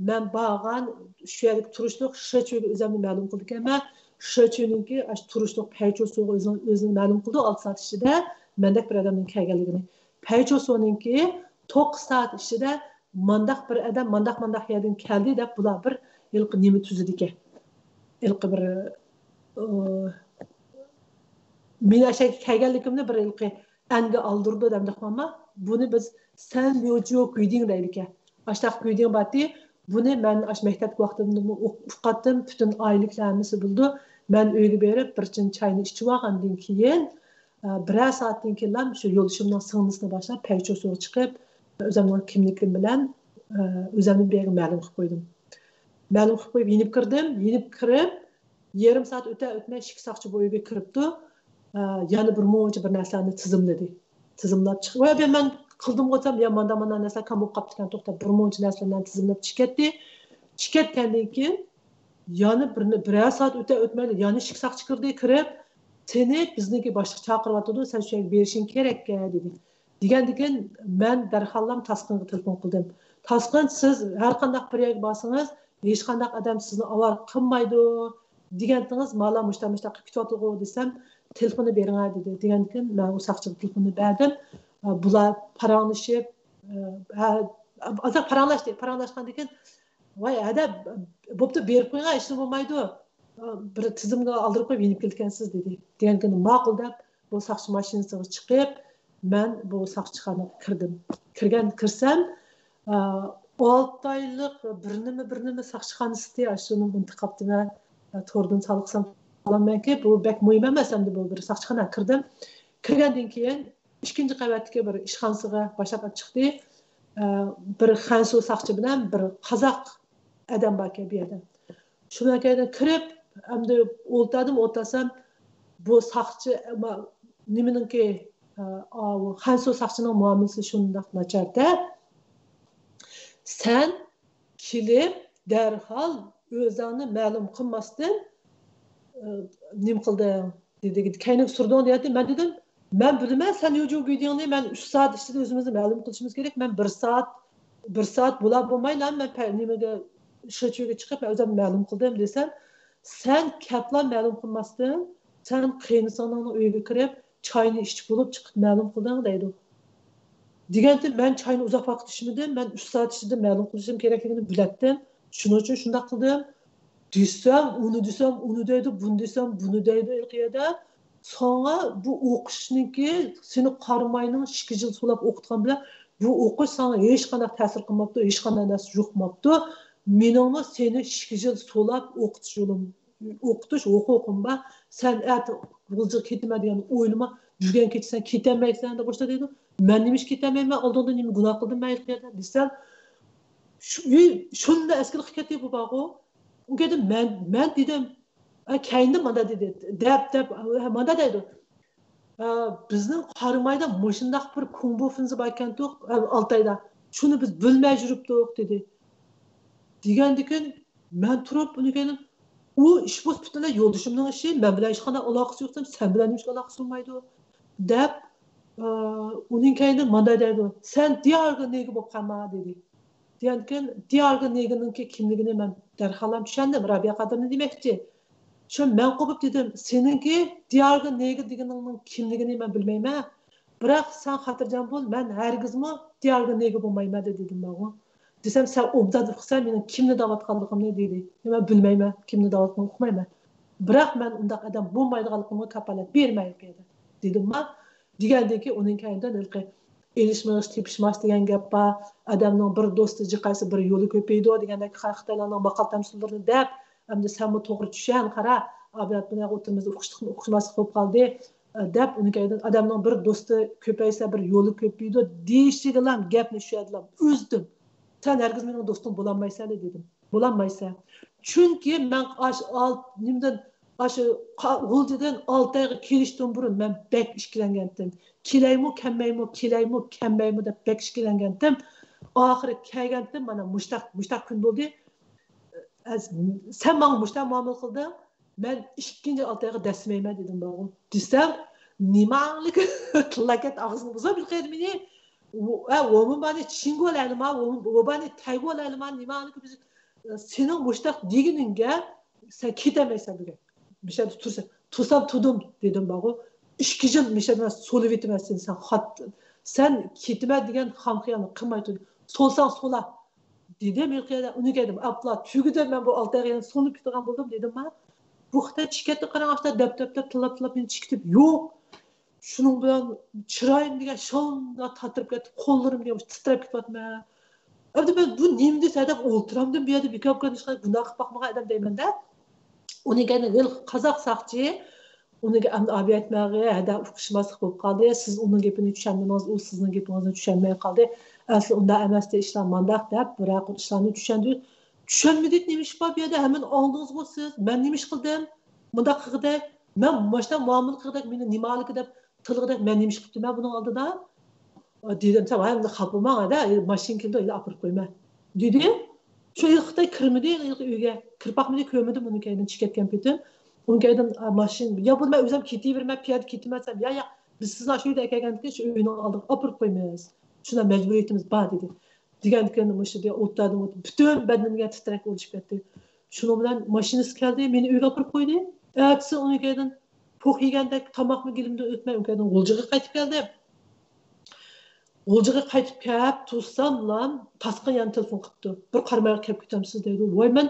men borgan shu yerlik turishliq Shechuyga o'zimni ma'lum qildi ekanman. Shechuyninki turishliq Paychosuga o'zini ma'lum qildi 6 soat ichida mendek bir odamning kelganligini. Paychosuninki 9 soat ichida mandaq bir odam mandaq yerdan keldi deb bular bir ilk nemi tuzedike. İlk bir Mina şey kelganligimni bir ilki endi aldırdı demdik ama bunu biz sen yo'cu kuyding deylik. Aştaq kuyding bati bunu ben aş mektep vaqtımda uqatdım bütün aylıklarımız buldu. Ben öyle berip bir çin çayını içip algandan keyin bir saatdan keyin şu yoluşumdan sığınısına başlap peyço suyu çıkıp özümün kimlikim bilen özümün bir ma'lum qilib qo'ydim. Ma'lum qilib qo'yib yenib kirib yarım saat ötme şik saqçı boyu kiribdi. Yani bir moğunca bir neslerini tizimlab chiqib va ben qildim qo'ysam ya mana narsa kam qaptikan to'xtab bir mo'ncha narsalarni tizimlab chiqatgandan keyin yani bir saat o'tmaydi yani shik saqchi kirib seni bizniki boshliq chaqiryotdi sen shu yerga berishing kerak dedi degandan keyin men darhallam tasqinga telefon qildim tasqin siz har qanday bir yerga borsangiz hech qanday odam sizni avval qilmaydi degandingiz mala mushta kutyotdi desam telefonu bering dedi degandan keyin men u saqchiga telefonni berdim bular paranglashib paranglashgandan keyin voy ada bo'pti berib qo'ying ishni bo'lmaydi bir tizimga oldirib qo'yib yenib kelgansiz dedi degan keyin ma'qul deb bu saqchi mashinasiga chiqib men bu saqchixonaga kirsam 6 oylik bir nima saqchixonasi shuni intiqobdi va to'rdan solqisam olamanki bu bek muhim emas endi bu bir saqchixonaga kirgandan keyin ikkinchi qavatdagi bir ishxonasiga boshlab chiqdi bir xansu saqchi bilan bir qozoq adam bor ekan bu yerda shundan keyin kirib endi o'ltirsam bu saqchi nimaniki xansu saqchining muomalasi shundoq nacharda sen kelib darhol o'zingni ma'lum qilmasdan nim qilding dedi kaynak surding deyapti man dedim ben bilmem sen yo'q videoni men 3 soat ichida o'zimizni ma'lum qilishimiz kerak men 1 soat bo'lib bo'lmaydi men nimaga sho'chuga chiqib o'zim ma'lum qildim desam sen kaplan ma'lum qilmasdan sen qiynsaningni uyiga kirib choyni ichib bo'lib chiqib ma'lum qilding deydi deganda men choyni uzoq vaqt ichmadim men 3 soat ichida ma'lum qilishim kerakligini bilatdim shuning uchun shunday qildim desam uni deydi bunu desam bunu deydi ilqiyada sonra bu o'qishniki seni qarmayning 2 yil so'lab o'qitgan bilan bu o'qish sana hech qanday ta'sir qilmabdi hech qanday narsa yuqmabdi meningmi seni 2 yil so'lab o'qitish yo'lim o'qitish o'qimba sen g'iljiq ketma degan o'ylama yurgan ketsan ketamaysan deb boshla deydi men nima ish ketamayman oldinda nima gunoh qildim men desam shunda askar hikoyat bu bog'u unga dedim men dedim keyin mana dedi deb mana deydi bizning qarimayda mushundaq bir kumbofinzi bor ekan Altayda shuni biz bilmay yuribdik dedi degandan keyin men turib uni keyin u ish bo'z butunlay yo'ldoshimning ishi men bilan hech qanday aloqasi yo'q sen bilan hech aloqasi bo'lmaydi deb uning keyin mana deydi sen diyorga nega bo'lib qolma dedi degandan keyin diyorga neginiki kimligini men darhalam tushundim Rabia Qadimni demakchi shu men qo'yib dedim seninki diyorga nega deganingning kimligini men bilmayman biroq sen xotirjam bo'l men hargizmi diyorga nega bo'lmayman dedim men desam sen obdad qilsan meni kimni da'vatganligimni deydi men bilmayman kimni da'vatligimni uqmayman biroq men undaq odam bo'lmaydiganligimga kafolat bermayman dedim men degandan keyin uning kaynidan elishmas tepishmas degan gap bor odamning bir do'sti jiqaysi bir yo'li ko'paydi degandek xitoylarning maqol tamsillarni deb endi sen bu to'g'ri tushan qara ablat bilan o'tirimiz o'qimaslik bo'lib qoldi deb uning odamning bir do'sti ko'paysa bir yo'li ko'paydi deyishigilam gapni shu yerdan uzdim sen hargiz mening do'stim bo'lolmaysan dedim bo'lolmaysan chunki men nimdan shu g'uljidan 6 oyga kelishdan burun men bek ishkilangandim kelaymi kelmaymi deb bek ishkilangandim oxiri kelgandim mana mushtaq kun bo'ldi sen bana mushta muamele qilding men 2 6 oyga dasmayman dedim bog'im desam nimalik tilakat og'zini buzib bilqaydimi woman bani chingo olaymi woman taygo olaymi nimalik sening mushtaq deginingga sen ketamaysan bugun misha tursam tudim dedim bog'im 2 yil mishadan so'lib etmasin sen ketma degan hamxiyonni qilmay tur so'lsang so'la dedim uni keldim abla tugida men bu 6 oyga sonu kutgan bo'ldim dedim men bu xitoy chikatni qarang'ashda dab tilab meni chikitib yo'q shuning bilan chiroyim degan shonda tatirib ketdi qo'llarim degan titrab ketyapman endi men bu nima desa deb o'tiramdim bu yerda bekobga bunaqa qilib boqmagan odam deyman-da uni keldi qozoq saqchi uniga abi aytmag'i hada uqishmaslik bo'lib qoldi siz uning gapini tushundingiz u sizning gapingizni tushunmay qoldi asli unda emasdi ishlar mandaq deb biroq ishlarni tushunmadik nima ish bor bu yerda hemen oldingiz siz men nima ish qildim bundaq qildi men boshdan muomala qildi meni nimaligi deb tilg'ida men nima ish qildim men buning oldida dedim sen endi xapamangda mashin keldi olib qo'yma dedi shu xitoy kirmidi uyga kirpaqmidi ko'midi buni keyin chiqib ketgan petim ungaydin mashin yo bo'lmay o'zim ketavermay piyoda ketmasam ya biz sizlar shu yerda kelgandan shu uyni oldiga olib qo'ymaymiz shundan majburiyatimiz bor dedi degandan o'sha o'tladim butun badanimga titrak olishib ketdi shuning bilan mashinist keldi meni uyga olib qo'ydi ertasi ungaydin po'q yegandek tomoqni gilimdan o'tmay ungaydin g'uljiga qaytib keldi g'uljiga qaytib kelib tursam tasqin yana telefon qilibdi bir qarmay kelib ketamsiz deydi voy men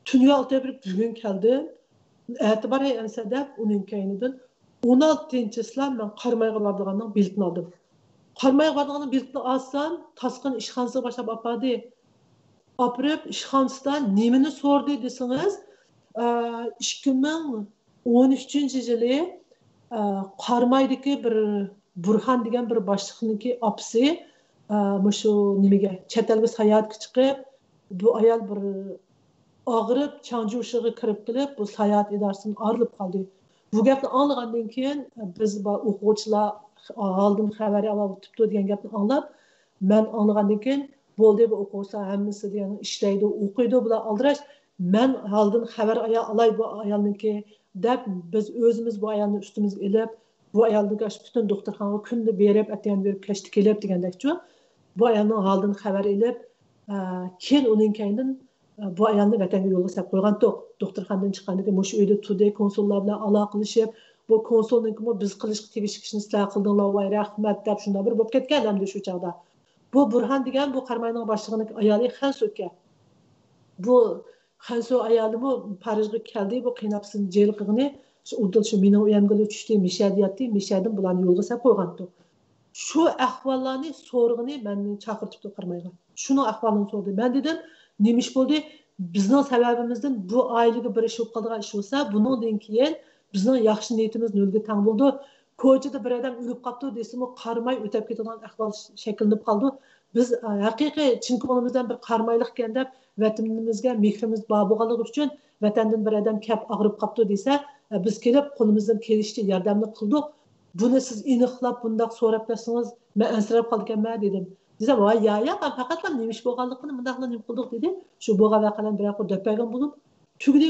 tunga 6 bir bugun keldim e'tibor etsa deb uning kaynidan 16-chislab men qarmayga borganning biletini oldim qarmayga borganning biletini olsam tasqin ishxonasiga boshlab oladi opirib ishxonasidan nimani so'rdi desangiz 2013-yili qarmaydagi bir burxon degan bir boshliqniki opisi shu nimaga chet elga sayohatga chiqib bu ayol bir og'rib chanji ushiga kirib kelib bu sayohat idorasidan ayrilib qoldi bu gapni anglagandan keyin biz o'quvchilar oldin xabar olibdi degan gapni anglab men anglagandan keyin bo'ldi bu o'quvchilar hammasi degan ishlaydi o'qiydi bular aldirash men oldin xabar olay bu ayolniki deb biz o'zimiz bu ayolni ustimizga ilib bu ayolni butun doktorxonaga kunda berib atagan berib kechdi kelib degandakchi bu ayolning holidan xabar ilib keyin uning kaynidan bu ayolni vatanga yo'lga solib qo'ygan doktorxonadan chiqqandan keyin shu uyda turdi konsullar bilan aloqalashib bu konsulniki biz qilishga tegishli ishni sizlar qildinglar voy rahmat deb shunday bir bo'lib ketgan hamda shu chog'da bu burxon degan bu qarmayning boshlig'ining ayoli xansuka bu xansu ayoli bu parijga keldi bu qiynabsini jel qilg'ini shu meni uyamga tushdi misha deyapti mishadan bularni yo'lga solib qo'ygan shu ahvollarni so'rg'ini meni chaqirtibdi qarmayga shuni ahvolini so'rdi men dedim nima ish bo'ldi bizning sababimizdan bu oilaga bir ish bo'lib qolgan ish bo'lsa bundan keyin bizning yaxshi niyatimiz nolga tang bo'ldi ko'chada bir odam o'lib qolibdi desam qarmay o'tab ketadigan ahvol shakllanib qoldi biz haqiqiy chin ko'nglimizdan bir qarmaylik ekan deb vatanimizga mehrimiz bor bo'lganligi uchun vatandan bir odam kap og'rib qolibdi desa biz kelib qo'limizdan kelishicha yordamni qildik buni siz aniqlab bundoq so'rab bersangiz men ansirab qolganman dedim desam voy ya men faqat nima ish bo'lganligini bundoq nima qildik dedi shu bo'lgan voqealarni bir dapagan bo'lib tugdi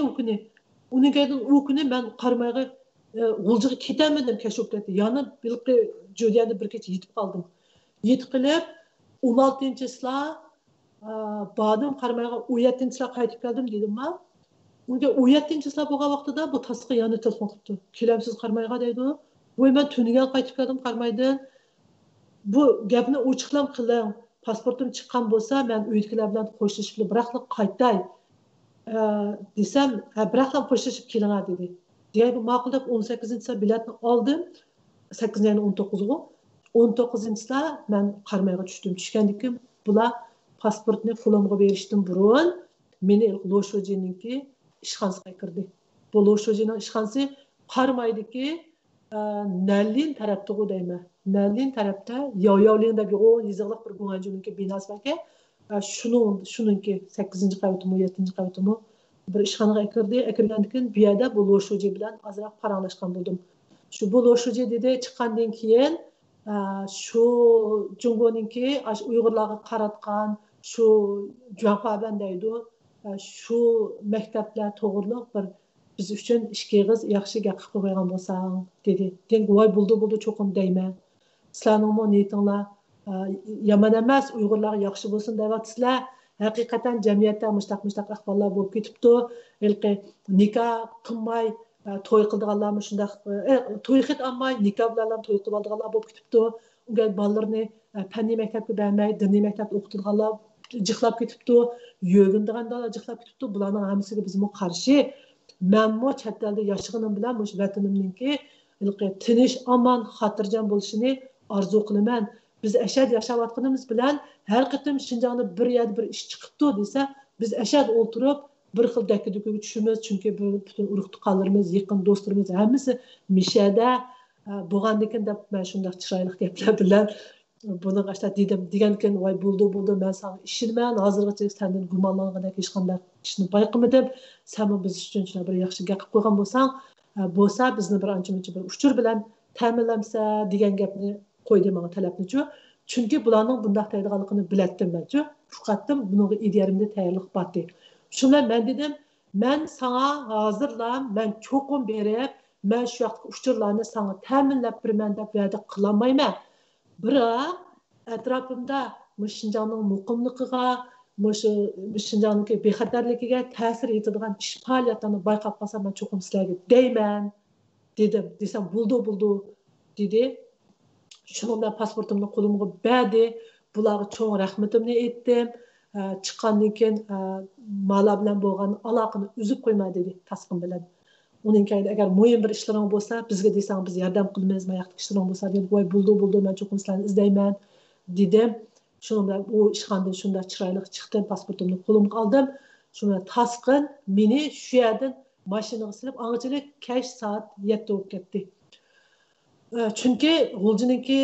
u kuni men qarmayga g'uljiga ketolmadim kashf ketdi yana bilqi jo'diyani bir kecha yetib qoldim yetib qilib 16-chilar bordim qarmayga 17-chilar qaytib keldim dedim man unga 17-chilar bo'lgan vaqtida bu tasqa yana telefon qilibdi kelamsiz qarmayga deydi voy men tuniga qaytib keldim qarmaydan bu gapni ochiqlam qiling pasportim chiqqan bo'lsa men uydagilar bilan qo'shilishib biroq qaytay desam biroq qo'shilishib kelinglar dedi deydi ma'qul deb 18-chi biletni oldim 8 19 19-da men qarmayga tushgandan keyin bular pasportni qo'limga berishdan burun meni Lo'shojininki ishxonasiga kirdi bu Lo'shojining ishxonasi qarmaydiki Nallin tarafda deyman Nallin tarafda Yovlin deb yiziqliq bir gumanjuniki binosi borki shuningki 8-qavatimi 7-qavatimi bir ishxonaga kirgandan keyin bu yerda bu Lo'shoji bilan ozroq paranglashgan bo'ldim shu bu Lo'shoji dedi chiqqandan keyin shu Jungoninki Uyg'urlarga qaratgan shu Juanpaban deydi shu maktablar to'g'riliq bir biz uchun ishqigiz yaxshi gap qilib qo'ygan bo'lsang dedi voy bo'ldi cho'qim deyman sizlarning niyatinglar yomon emas Uyg'urlar yaxshi bo'lsin deyapsizlar haqiqatan jamiyatda mushtaq ahvollar bo'lib ketibdi nikoh qilmay to'y qildiganlarmi shunday to'y hid olmay nikoh bilan to'y qilib olganlar bo'lib ketibdi unga bolalarni fanniy maktabga bermay diniy maktabda o'qitilganlar jıqlab ketibdi, yögündiganda jıqlab ketibdi. Bularning hammasiga biz qarshi. Menmo chet elda yashaganim bilan mush vatanimningki tinch, aman, xotirjam bo'lishini orzu qilaman. Biz ashad yashayotganimiz bilan har qatim Şinjan'da bir yerda bir ish chiqibdi desa, biz ashad o'tirib bir xil dakka-dukkaga tushimiz, chunki butun urug' tuqqanlarimiz, yaqin do'stlarimiz hammasi mishada bo'lgandikan deb men shunday chiroyli gaplar bilan buni qashta dedim degankin voy bo'ldi men sana ishonman, hozirgacha sendan gumonlangan hech qanday ishni bayqamadim. Sen biz uchun bir yaxshi gap qilib qo'ygan bo'lsa bizni bir ancha-muncha bir uchur bilan ta'minlamsa degan gapni qo'ydi menga talabnichu. Chunki bularning bundaq deydiganligini bilatdim menchu. Faqatdim bunga ideyarimda tayyorlik bordi. Shunda men dedim, men sana hozirlam, men cho'qim berib, men shu yoqdagi uchurlarni sana ta'minlab beraman deb va'da qilolmayman. Biroq atrofimda Şinjanning muqimligiga, Şinjanning bexatarligiga ta'sir etadigan ish faoliyatlarni bayqab qolsam, men cho'qim sizlarga deyman dedim. Desam bo'ldi dedi. Shuni bilan pasportimni qo'limga berdi. Bularga cho'ng rahmatimni aytdim. Chiqqandan keyin mala bilan bo'lgan aloqani uzib qo'yma dedi tasqin bilan. Uning keyin agar muhim bir ishlaring bo'lsa, bizga desang biz yordam qilamiz, mayaqti ishlaring bo'lsa deb voy bo'ldi, men cho'qim sizlarni izlayman dedim. Shuni bilan u ishxonadan shunda chiroyli chiqdim, pasportimni qo'limga oldim. Shunda tasqin meni shu yerdan mashinaga silib, anchalik kech soat 7 bo'lib ketdi. Chunki G'uljininki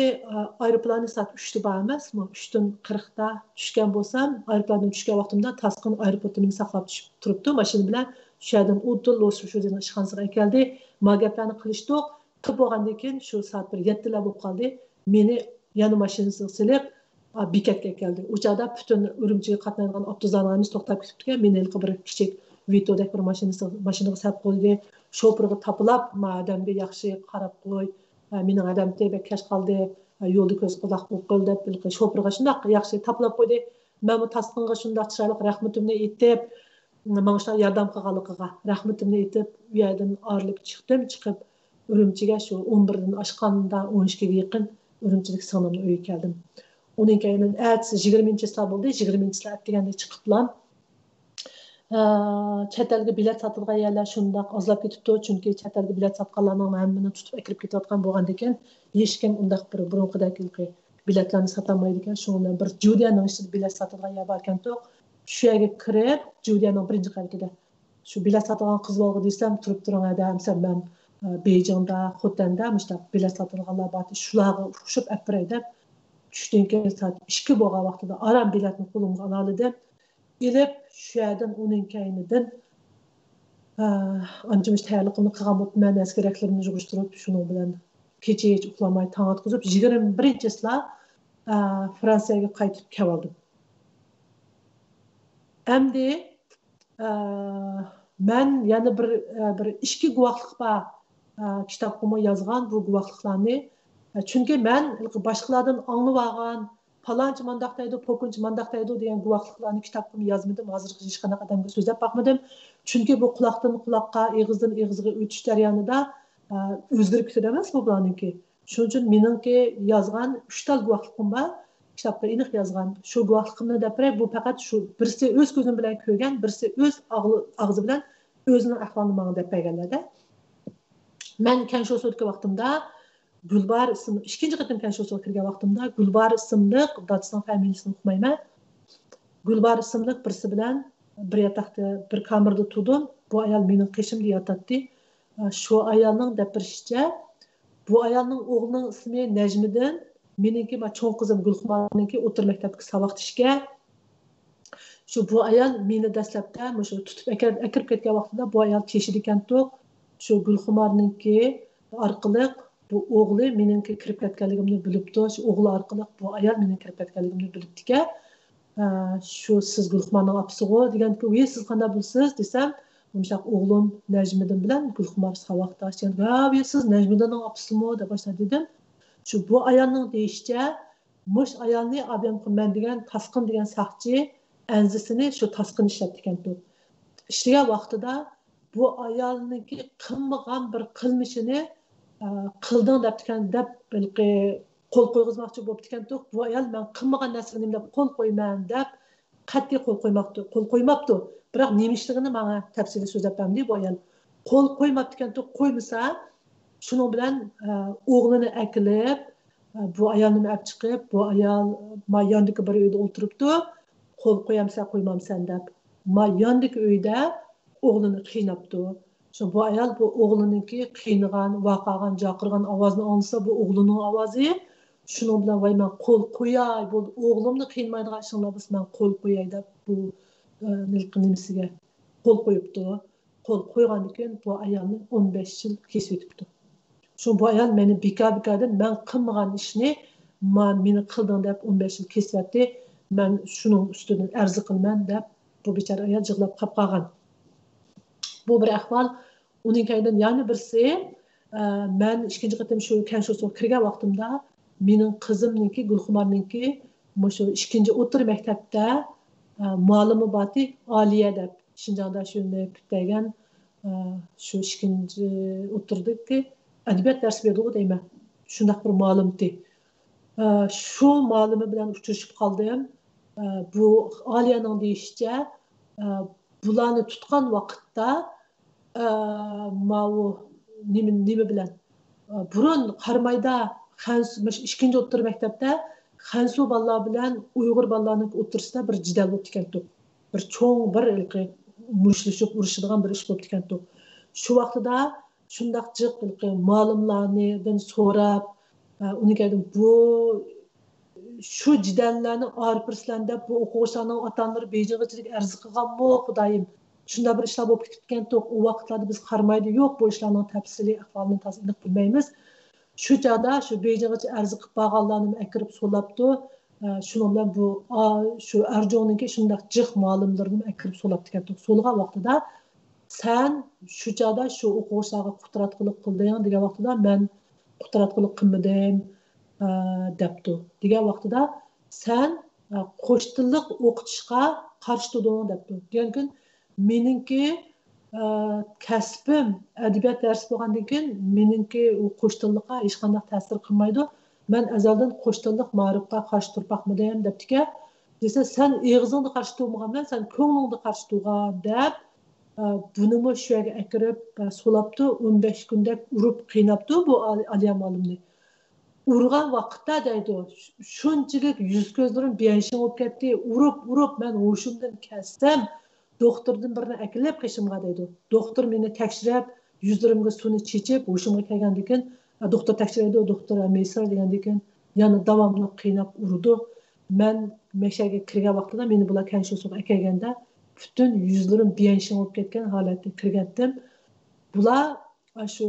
aeroplani soat 3 da bor emasmi? 3:40da tushgan bo'lsam, aeroplandan tushgan vaqtimda tasqin aeroportda meni saqlab turibdi mashina bilan. Shu yerdan o'tdi, Los-Anjelesning ishxonasiga keldi. Magaplarni qilishdik. Qilib bo'lgandan keyin shu soat 7lar bo'lib qoldi. Meni yana mashinasiga silib bekatga keldi. O'chada butun Urumchiga qatnaydigan avtozorlarimiz to'xtab ketibdi. Meni bir kichik Vitodek bir mashinaga solib qo'ydi. Shoferga tapilab, "Madamga yaxshi qarab qo'y. Mening adamga bek kech qoldi. Yo'lda ko'z quloq bo'lib qoldi" deb shoferga shunday yaxshi tapilab qo'ydi. Men bu tasqinga shunday chiroyli rahmatimni aytib, menga shu yordam qilganligiga rahmatimni aytib, u yerdan orilib chiqib Urumchiga shu 11dan oshganda 12ga yaqin Urumchilik singlimning uyiga keldim. Uning keyin ertasi 20-slar bo'ldi. 20-slar deganda chiqiblar. Chet elga bilet sotilgan yerlar shundoq ozlab ketibdi, chunki chet elga bilet sotganlarning hammani tutib akirib ketayotgan bo'lgandan keyin hech kim undaq bir burunqidek biletlarni sotolmaydi ekan. Shundan bir Judiyaning ichida bilet sotilgan yer bor ekan. Shu yerga kirib, Judiyaning birinchi qavatida shu bilet sotgan qiz bo'ldi desam, turib turgan desam, men Beijingda, Xotanda mushtaq bilet sotilganlar bor. Shularga urushib apiray deb tushdan keyin soat 2 bo'lgan vaqtida aram biletni qo'limga oldim. Elib shu yerdan uning kaynidan ancha-muncha tayyorligimni qilgan bo'libman, keraklarni yig'ishtirib, shuning bilan kecha hech uxlamay tong otqizib 21-slar Fransiyaga qaytib keldim. Endi men yana bir ishki guvohlik bor kitobimga yozgan bu guvohliklarni, chunki men boshqalardan anglab olgan Palanchi mandaq deydi, pokunchi mandaq deydi degan guvohliklarni kitobimga yozmadim. Hozirgacha hech qanaqa odamga so'zlab boqmadim. Chunki bu quloqdan quloqqa, og'izdan og'izga o'tish jarayonida o'zgarib ketadi emas bu bularniki. Shuning uchun meningki yozgan 3 ta guvohligim bor. Kitobda aniq yozgan. Shu guvohligimni deb bu faqat shu birisi o'z ko'zim bilan ko'rgan, birisi o'z og'zi bilan o'zining ahvolini menga deb berganlarda. Men Kansho'ga o'tgan vaqtimda Gulbar ismli ikkinchi qatim Kansho'ga kirgan vaqtimda Gulbar ismli dadasining familiyasini o'qimayman. Gulbar ismli birisi bilan bir yotoqda bir kamerada turdim. Bu ayol mening qishimda yotadi. Shu ayolning gapirishicha, bu ayolning o'g'lining ismi Najmiddin, meniki va cho'ng qizim Gulxumarniki o'tir maktabga savoqtishga. Shu bu ayol meni dastlabda shu tutib akirib ketgan vaqtida bu ayol teshidi ekan-to'q. Shu Gulxumarniki orqali bu o'g'li meningki kirib ketganligimni bilibdi. Shu o'g'li orqali bu ayol mening kirib ketganligimni bilibdi-ki, shu siz Gulxumarning opasiga deganki, "Voy, siz qanday bilsiz?" desam, "O'shaq o'g'lim Najmiddin bilan Gulxumar savoqdashgan." "Voy, siz Najmiddinning opisimi?" deb boshladi dedim. Shu bu ayolning deyishicha, mush ayolni abam qilman degan tasqin degan saqchi anzisini shu tasqin ishlatdi ekan-to'q. Ishlagan vaqtida bu ayolniki qilmagan bir qilmishini qilding deb qo'l qo'yg'izmoqchi bo'libdi ekan-to'q. Bu ayol men qilmagan narsani deb qo'l qo'yman deb qat'iy qo'l qo'ymabdi. Biroq nemishligini menga tafsili so'zlab berdi bu ayol. Qo'l qo'ymabdi ekan, qo'ymasa, shuning bilan o'g'lini akilib, bu ayolni olib chiqib, bu ayol ma yondagi bir uyda o'tiribdi, qo'l qo'yamsan, qo'ymamsan deb. Ma yondagi uyda o'g'lini qiynabdi. Shu bu ayol bu o'g'lininki qiynagan, vaqagan, jaqirgan ovozni olsa, bu o'g'lining ovozi. Shuning bilan voy men qo'l qo'yay, bu o'g'limni qiynaydigan ishinglar bo'lsa men qo'l qo'yay deb bu nimasiga qo'l qo'yibdi. Qo'l qo'ygandan keyin bu ayolni 15 yil kesib o'tibdi. Shu bu ayol meni bika-bikadan men qilmagan ishni meni qilding deb 15 yil kesyapti. Men shuning ustidan arzi qilman deb bu bechora ayol yig'lab qolgan. Bu bir ahvol. Uning kaydan yana birisi men ikkinchi qatim shu Kansho'ga kirgan vaqtimda mening qizimniki Gulxumarniki shu ikkinchi o'rta maktabda muallimi boti Oliya deb Shinjongda shuni kutgan shu ikkinchi o'tirdiki adabiyot darsi berdi deyman. Shundaq bir muallimdi. Shu muallimi bilan uchrashib qoldim. Bu Oliyaning deyishicha bularni tutgan vaqtda mau nima bilan burun qarmayda ikkinchi o'rta maktabda Xansu bolalar bilan Uyg'ur bolalarning o'rtasida bir jidal bo'lib ketdi. Bir cho'ng bir mushtlashib urishadigan bir ish bo'lib ketdi. Shu vaqtida shundaq jiq muallimlardan so'rab uning bu shu jidallarni arpirslan deb bu o'quvchilarning ota-onalari bejig'ichilik arz qilganmi xudoyim. Shunda bir ishlar bo'lib ketgan to'q u vaqtlarda biz qarmaydi yo'q bu ishlarning tafsiliy ahvolini tasdiq bilmaymiz. Shu chog'da shu bejig'ichi arz qilib qolganlarni akirib so'labdi. Shuning bilan bu shu Arjonninki shundaq jiq muallimlarini akirib so'labdi ketdi. So'lgan vaqtida sen shu chog'da shu o'quvchilarga qutratqilik qilding degan vaqtida men qutratqilik qilmadim debdi. Degan vaqtida sen qo'sh tillik o'qitishga qarshi turding debdi. Degan meningki kasbim adabiyot darsi bo'lgandan keyin meningki u qo'sh tillikqa hech qanday ta'sir qilmaydi. Men azaldan qo'sh tillik ma'rifga qarshi turmoqmidim debdiki. Desa sen og'zingni qarshi turmagandan sen ko'nglingni qarshi turgan deb bunimi shu yerga akirib so'labdi 15 kunda urib qiynabdi bu Aliya muallimni. Urgan vaqtda deydi shunchalik yuz ko'zlarim beyanshin bo'lib ketdi. Urib men hoshimdan kesdim. Doktordan birini akilib qishimga deydi. Doktor meni tekshirib, yuzlarimga suvni chechib, hoshimga kelgandan keyin doktor tekshirdi, doktor Meysar degandan keyin yana davomli qiynab urdi. Men meshaga kirgan vaqtida meni bular Kansho'ga kelganda butun yuzlarim beyanshin bo'lib ketgan holatda kirgandim. Bular shu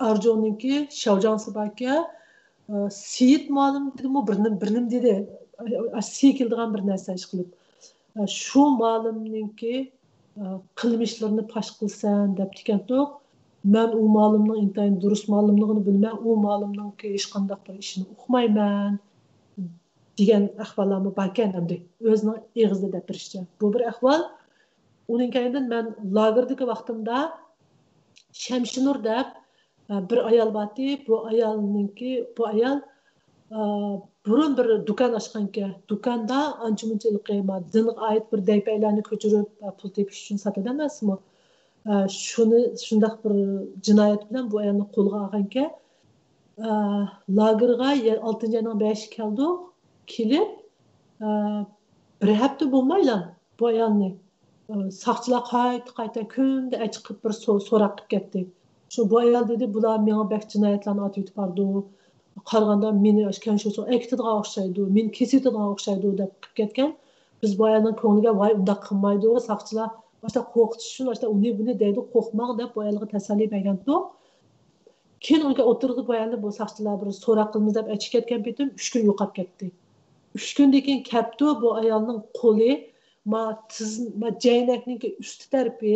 Arjonninki Shavjansibaka Seyit muallim dedimi birnim dedi. Sekildigan bir narsa ish qilib. Shu muallimninki qilmishlarini pash qilsan deb degandik. Men u muallimning intayin durust muallimligini bilmay, u muallimninki hech qanday bir ishini o'qimayman degan ahvollarni barkan hamdi o'zining eg'izida deb turishcha. Bu bir ahvol. Uning kayindan men lagerdagi vaqtimda Shamshinur deb bir ayol bati, bu ayol burun bir dukan ochganka. Dukanda ancha-muncha qiyma dinga oid bir daypaylarni ko'chirib pul tepish uchun sotadi emasmi? Shundaq bir jinoyat bilan bu ayolni qo'lga olganka, lagerga 6-oyning 5 keldi, kelib bir hafta bo'lmaylan bu ayolni saqchilar qayta kunda chiqib bir so'roq qilib ketdi. Shu bu ayol dedi, bular menga bak jinoyatlarni otib bordi. Qaraganda meni Kansho'ga ektidigan o'xshaydi, men kesitidigan o'xshaydi deb qilib ketgan. Biz bu ayolning ko'ngliga voy unda qilmaydi, saqchilar boshqa qo'rqitish uchun boshqa uni deydi, qo'rqmang deb bu ayolga tasalli bergandi. Keyin unga o'tirdi bu ayolni bu saqchilar bir so'roq qilamiz deb aytib ketgan bitim 3 kun yo'qolib ketdi. 3 kundan keyin kelibdi bu ayolning qo'li jaynakning usti tarafi,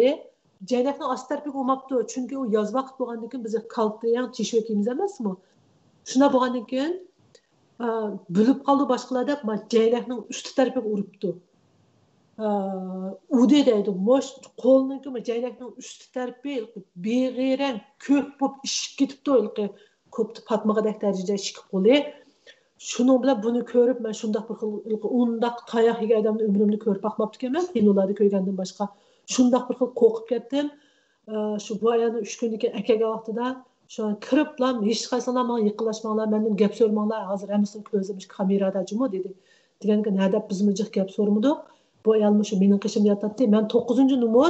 jaynakning osti tarafiga olmabdi. Chunki u yoz vaqt bo'lgandan keyin biz kaltiyang tishib kiyimiz emasmi? Shuna bo'lgandan keyin bilib qoldi boshqalar deb jaynakning usti tarafiga uribdi. U deydi, mosh qo'lninki jaynakning usti tarafi beg'erang ko'k bo'lib ishib ketibdi. Ko'pni patmag'adek darajada ishib qo'li. Şunun bilan buni ko'rib men shundoq bir xil undoq tayoq yegan odamni umrimda ko'rib boqmabdi ekanman kinolarda ko'rgandan boshqa shundoq bir xil qo'rqib ketdim shu bu ayolni 3 kundan keyin akaga vaqtida shu kiriblam hech qaysinglar manga yaqinlashmanglar mendan gap so'ramanglar hozir hammasini ko'zim kamerada jimo dedi deganki nima deb biz mijih gap so'ramadik bu ayol shu mening qishimda yotadi men 9-numar